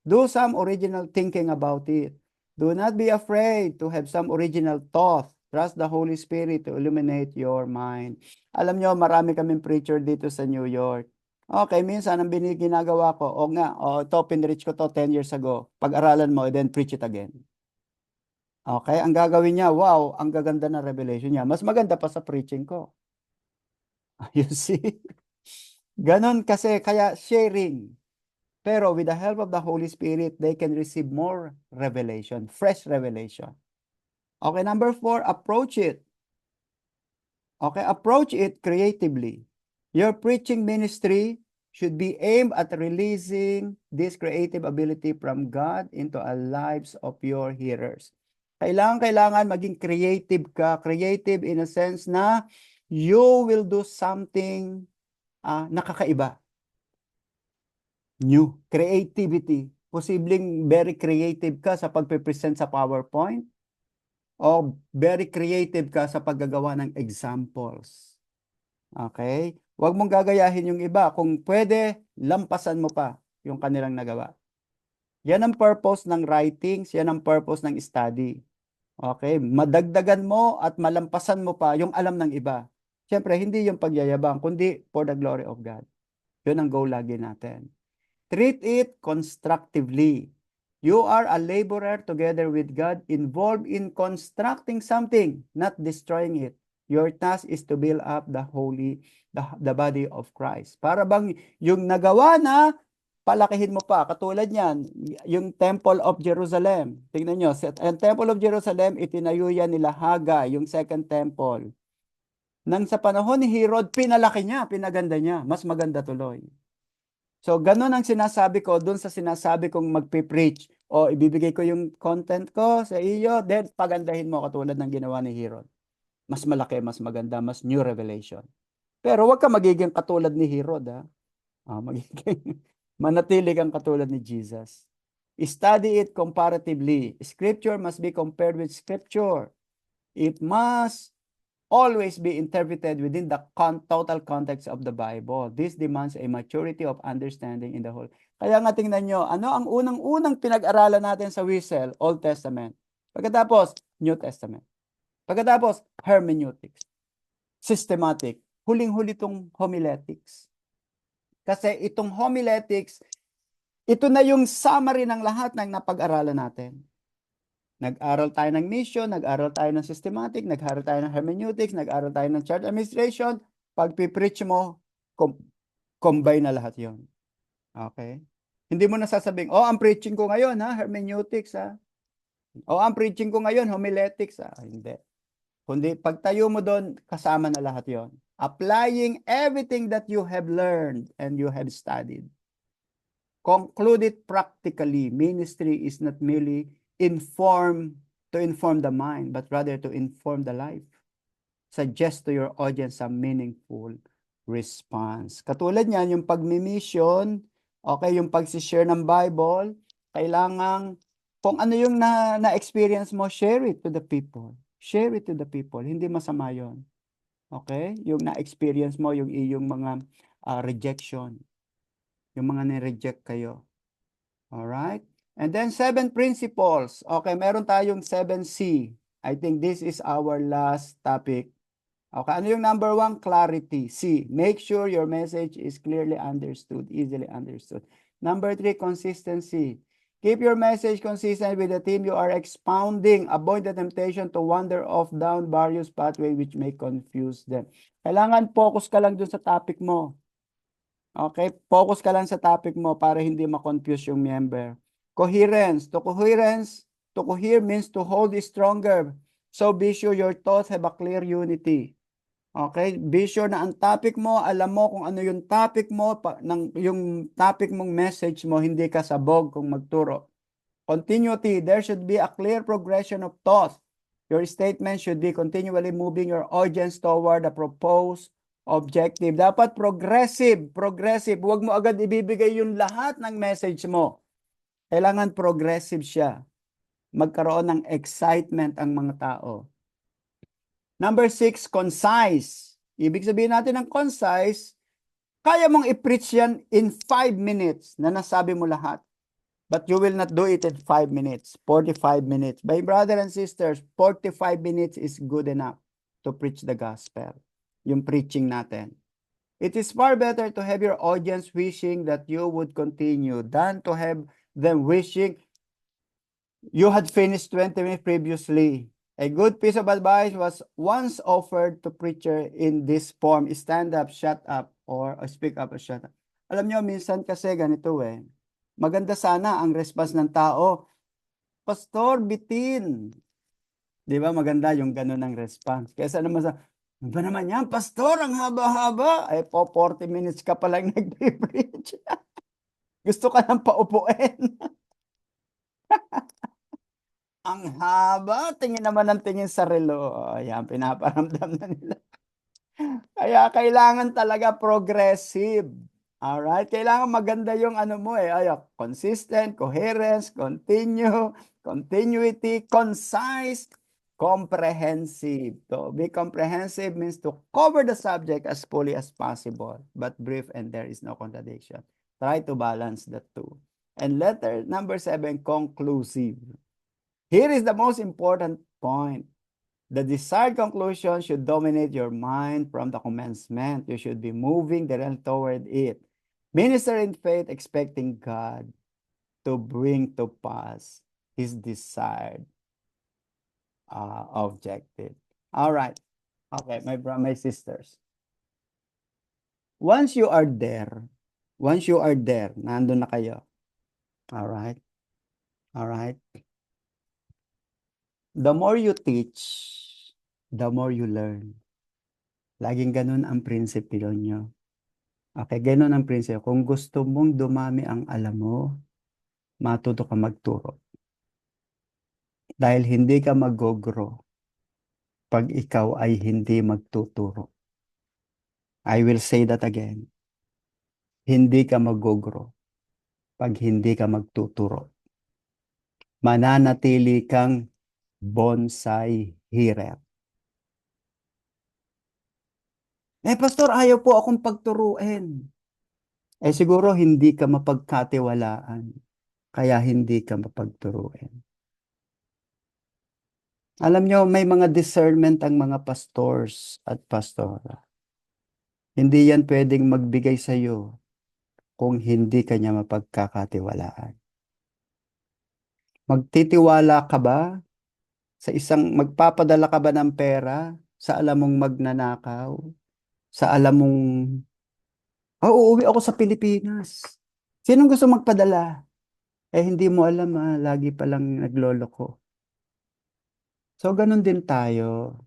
Do some original thinking about it. Do not be afraid to have some original thought. Trust the Holy Spirit to illuminate your mind. Alam nyo, marami kaming preacher dito sa New York. Okay, minsan ang ginagawa ko, ito, pinreach ko to 10 years ago. Pag-aralan mo, then preach it again. Okay, ang gagawin niya, wow, ang gaganda na revelation niya. Mas maganda pa sa preaching ko. You see? Ganon kasi, kaya sharing. Pero with the help of the Holy Spirit, they can receive more revelation, fresh revelation. Okay, number 4, approach it. Okay, approach it creatively. Your preaching ministry should be aimed at releasing this creative ability from God into the lives of your hearers. Kailangan maging creative ka. Creative in a sense na you will do something nakakaiba. New creativity. Posibleng very creative ka sa pagpe-present sa PowerPoint o very creative ka sa paggagawa ng examples. Okay? Huwag mong gagayahin yung iba. Kung pwede, lampasan mo pa yung kanilang nagawa. Yan ang purpose ng writings, yan ang purpose ng study. Okay? Madagdagan mo at malampasan mo pa yung alam ng iba. Siyempre, hindi yung pagyayabang, kundi for the glory of God. Yun ang goal lagi natin. Treat it constructively. You are a laborer together with God, involved in constructing something, not destroying it. Your task is to build up the body of Christ. Para bang yung nagawa na, palakihin mo pa. Katulad niyan, yung Temple of Jerusalem. Tingnan nyo, ang Temple of Jerusalem, itinayo yan nila Haga, yung second temple. Nang sa panahon ni Herod, pinalaki niya, pinaganda niya. Mas maganda tuloy. So, ganun ang sinasabi ko dun sa sinasabi kong magpipreach. O, ibibigay ko yung content ko sa iyo, then pagandahin mo katulad ng ginawa ni Herod. Mas malaki, mas maganda, mas new revelation. Pero wag ka magiging katulad ni Herod, manatili kang katulad ni Jesus. Study it comparatively. Scripture must be compared with Scripture. It must always be interpreted within the total context of the Bible. This demands a maturity of understanding in the whole. Kaya nga tingnan nyo, ano ang unang pinag-aralan natin sa whistle? Old Testament. Pagkatapos, New Testament. Pagkatapos, hermeneutics. Systematic. Huling-huli itong homiletics. Kasi itong homiletics, ito na yung summary ng lahat ng napag-aralan natin. Nag-aral tayo ng mission, nag-aral tayo ng systematic, nag-aral tayo ng hermeneutics, nag-aral tayo ng church administration. Pag pipreach mo, combine na lahat yon. Okay? Hindi mo nasasabing, ang preaching ko ngayon, hermeneutics, ang preaching ko ngayon, homiletics, Hindi. Kundi pagtayo mo doon, kasama na lahat yon. Applying everything that you have learned and you have studied. Conclude it practically. Ministry is not merely to inform the mind, but rather to inform the life. Suggest to your audience some meaningful response. Katulad niyan, yung pagmi-mission, okay, yung pag-share ng Bible, kailangan kung ano yung na-experience mo, share it to the people. Share it to the people. Hindi masama yon. Okay? Yung na-experience mo, yung iyong mga rejection. Yung mga ni-reject kayo. Alright? And then 7 principles. Okay, meron tayong 7C. I think this is our last topic. Okay, ano yung number 1? Clarity. C. Make sure your message is clearly understood, easily understood. Number 3, consistency. Keep your message consistent with the theme you are expounding. Avoid the temptation to wander off down various pathways which may confuse them. Kailangan focus ka lang dun sa topic mo. Okay? Focus ka lang sa topic mo para hindi ma-confuse yung member. Coherence. To cohere means to hold stronger. So be sure your thoughts have a clear unity. Okay? Be sure na ang topic mo, alam mo kung ano yung topic mo, yung topic mong message mo, hindi ka sabog kung magturo. Continuity. There should be a clear progression of thought. Your statement should be continually moving your audience toward a proposed objective. Dapat progressive. Huwag mo agad ibibigay yung lahat ng message mo. Kailangan progressive siya. Magkaroon ng excitement ang mga tao. Number 6, concise. Ibig sabihin natin ng concise, kaya mong i-preach yan in 5 minutes na nasabi mo lahat. But you will not do it in 5 minutes, 45 minutes. My brother and sisters, 45 minutes is good enough to preach the gospel. Yung preaching natin. It is far better to have your audience wishing that you would continue than to have them wishing you had finished 20 minutes previously. A good piece of advice was once offered to preacher in this form, stand up, shut up, or speak up or shut up. Alam nyo, minsan kasi ganito eh. Maganda sana ang response ng tao. Pastor, bitin. Di ba maganda yung ganun ang response? Kesa naman sa, ano ba naman yan? Pastor, ang haba-haba. Ay po, 40 minutes ka palang nag-preach. Gusto ka nang paupuin. Ang haba, tingin naman ng tingin sa relo. Ayan, pinaparamdam na nila. Kaya kailangan talaga progressive. Alright? Kailangan maganda yung ano mo eh. Consistent, coherence, continuity, concise, comprehensive. To be comprehensive means to cover the subject as fully as possible, but brief and there is no contradiction. Try to balance the two. And letter number 7, conclusive. Here is the most important point. The desired conclusion should dominate your mind from the commencement. You should be moving directly toward it. Minister in faith, expecting God to bring to pass His desired objective. All right. Okay, my sisters. Once you are there, nandun na kayo. All right. All right. The more you teach, the more you learn. Laging ganun ang prinsipyo nyo. Okay, ganun ang prinsipyo. Kung gusto mong dumami ang alam mo, matuto ka magturo. Dahil hindi ka mag-grow pag ikaw ay hindi magtuturo. I will say that again. Hindi ka mag-grow pag hindi ka magtuturo. Mananatili kang bonsai hirer. Pastor, ayaw po akong pagturuin. Siguro hindi ka mapagkatiwalaan. Kaya hindi ka mapagturuin. Alam nyo, may mga discernment ang mga pastors at pastora. Hindi yan pwedeng magbigay sa iyo kung hindi ka niya mapagkakatiwalaan. Magtitiwala ka ba magpapadala ka ba ng pera sa alam mong magnanakaw? Sa alam mong, uuwi ako sa Pilipinas. Sinong gusto magpadala? Hindi mo alam lagi palang nagloloko. So, ganun din tayo.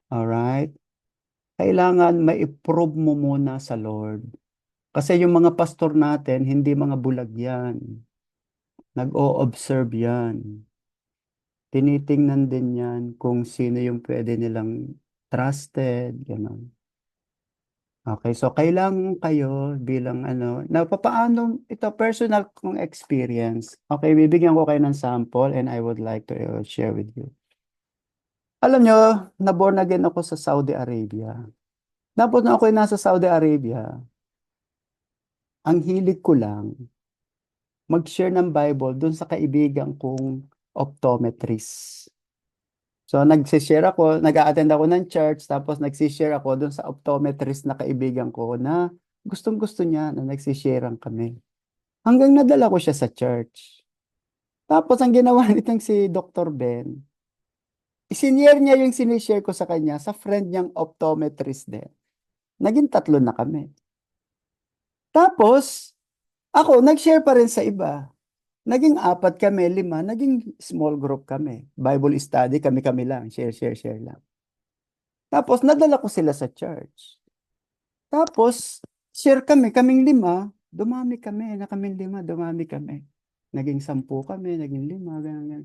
Alright? Kailangan ma-approve mo muna sa Lord. Kasi yung mga pastor natin, hindi mga bulag yan. Nag-o-observe yan. Tinitingnan din yan kung sino yung pwede nilang trusted, gano'n. Okay, so kailangan kayo bilang ano, na papaano ito personal kong experience. Okay, bibigyan ko kayo ng sample and I would like to share with you. Alam nyo, na-born again ako sa Saudi Arabia. Tapos na ako'y nasa Saudi Arabia, ang hilig ko lang mag-share ng Bible dun sa kaibigan kong optometrist. So, nag-share ako, nag-a-attend ako ng church, tapos nag-share ako dun sa optometrist na kaibigan ko na gustong-gusto niya na nag-sharean kami. Hanggang nadala ko siya sa church. Tapos, ang ginawa nitong si Dr. Ben, isinare niya yung sinishare ko sa kanya sa friend niyang optometrist din. Naging 3 na kami. Tapos, ako, nag-share pa rin sa iba. Naging 4 kami, 5, naging small group kami. Bible study, kami-kami lang. Share, share, share lang. Tapos, nadala ko sila sa church. Tapos, share kami, kaming 5, dumami kami, na kaming 5, dumami kami. Naging 10 kami, naging 5, ganyan.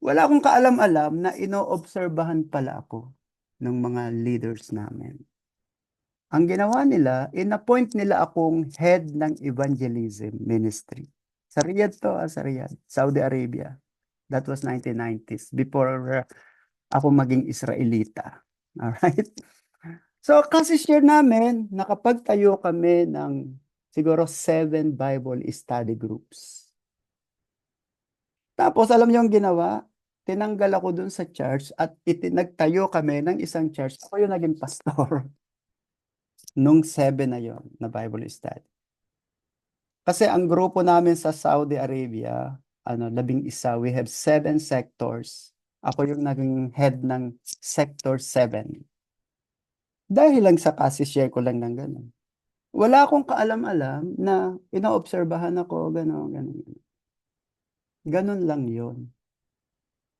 Wala akong kaalam-alam na inoobserbahan pala ako ng mga leaders namin. Ang ginawa nila, in-appoint nila akong head ng evangelism ministry. Sa Riyadh to, sa Riyadh, Saudi Arabia. That was 1990s, before ako maging Israelita. Alright? So, kasi share namin, nakapagtayo kami ng siguro 7 Bible study groups. Tapos, alam niyo ang ginawa? Tinanggal ako dun sa church at nagtayo kami ng isang church. Ako yung naging pastor nung 7 na yon na Bible study. Kasi ang grupo namin sa Saudi Arabia, 11, we have 7 sectors. Ako yung naging head ng sector 7. Dahil lang sa kasi share ko lang ng gano'n. Wala akong kaalam-alam na inoobserbahan ako, gano'n, gano'n. Gano'n lang yon.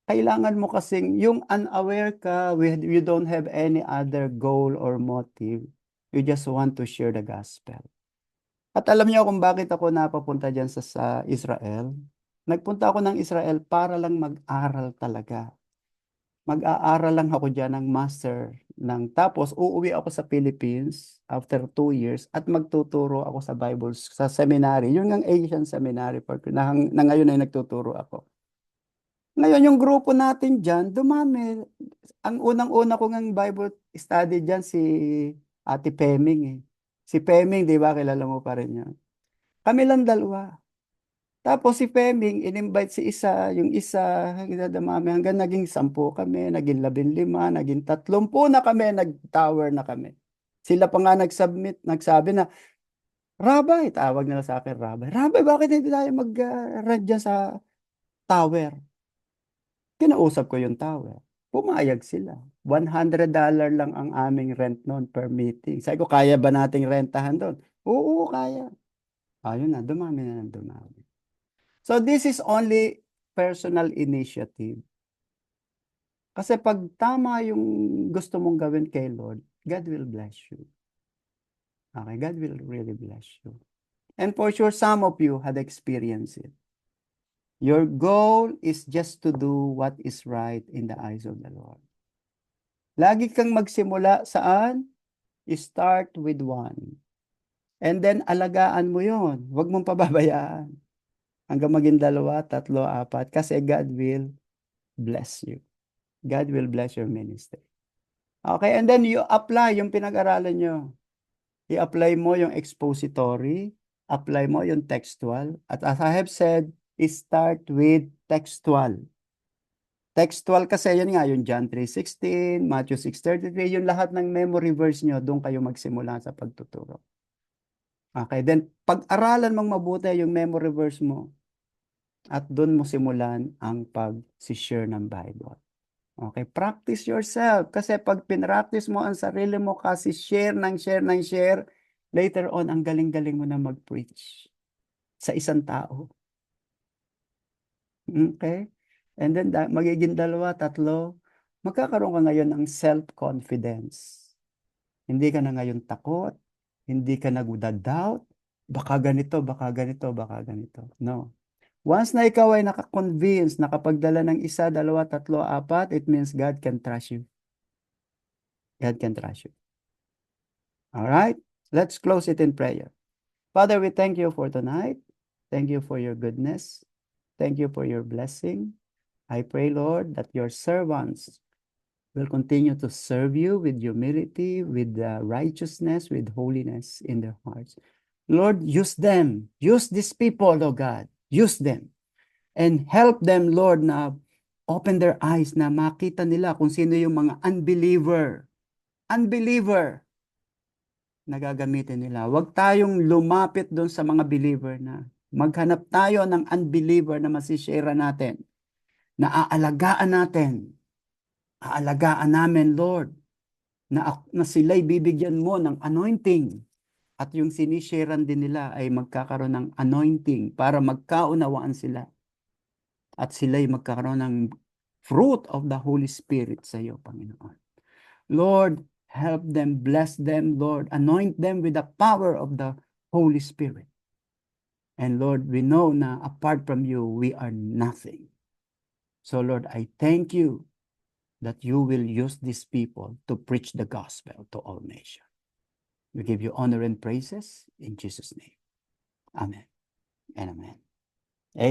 Kailangan mo kasing, yung unaware ka, you don't have any other goal or motive. You just want to share the gospel. At alam niyo kung bakit ako napapunta dyan sa Israel? Nagpunta ako ng Israel para lang mag-aral talaga. Mag-aaral lang ako dyan ng master. Tapos uuwi ako sa Philippines after 2 years at magtuturo ako sa Bible sa seminary. Yun ang Asian Seminary na ngayon ay nagtuturo ako. Ngayon yung grupo natin dyan, dumami. Ang unang-una ko ng Bible study dyan si Ate Peming eh. Si Peming, di ba? Kilala mo pa rin yun. Kami lang 2. Tapos si Peming, in-invite si isa, yung isa, dumami, hanggang naging 10 kami, naging 15, naging 30 na kami, nag-tower na kami. Sila pa nga nagsabi na, Rabbi, tawag nila sa akin, Rabbi, bakit hindi tayo mag-rent dyan sa tower? Kinausap ko yung tower. Pumayag sila. $100 lang ang aming rent noon per meeting. Sabi ko, kaya ba nating rentahan doon? Oo, kaya. Ayun na, dumami na ng dumami. So this is only personal initiative. Kasi pag tama yung gusto mong gawin kay Lord, God will bless you. Okay, God will really bless you. And for sure, some of you had experienced it. Your goal is just to do what is right in the eyes of the Lord. Lagi kang magsimula saan? Start with 1. And then alagaan mo yon. Huwag mong pababayaan. Hanggang maging 2, 3, 4. Kasi God will bless you. God will bless your ministry. Okay, and then you apply yung pinag-aralan nyo. I-apply mo yung expository, apply mo yung textual. At as I have said, start with textual. Textual kasi yun nga, yung John 3:16, Matthew 6:33, yung lahat ng memory verse nyo, doon kayo magsimula sa pagtuturo. Okay, then pag-aralan mong mabuti yung memory verse mo at doon mo simulan ang pag-share ng Bible. Okay, practice yourself. Kasi pag pinractice mo ang sarili mo kasi share ng share ng share, later on, ang galing-galing mo na mag-preach sa isang tao. Okay? And then, magiging 2, 3, magkakaroon ka ngayon ng self-confidence. Hindi ka na ngayon takot, hindi ka nagda-doubt, baka ganito, baka ganito, baka ganito. No. Once na ikaw ay nakakonvince, nakapagdala ng 1, 2, 3, 4, it means God can trust you. God can trust you. Alright? Let's close it in prayer. Father, we thank you for tonight. Thank you for your goodness. Thank you for your blessing. I pray, Lord, that your servants will continue to serve you with humility, with righteousness, with holiness in their hearts. Lord, use them. Use these people, oh God. Use them. And help them, Lord, na open their eyes na makita nila kung sino yung mga unbeliever na gagamitin nila. Huwag tayong lumapit doon sa mga believer na maghanap tayo ng unbeliever na masishare natin, na aalagaan natin. Aalagaan namin, Lord, na sila'y bibigyan mo ng anointing at yung sinisharean din nila ay magkakaroon ng anointing para magkaunawaan sila at sila'y magkakaroon ng fruit of the Holy Spirit sa iyo, Panginoon. Lord, help them, bless them, Lord, anoint them with the power of the Holy Spirit. And Lord, we know na apart from you, we are nothing. So Lord, I thank you that you will use these people to preach the gospel to all nations. We give you honor and praises in Jesus' name. Amen and amen.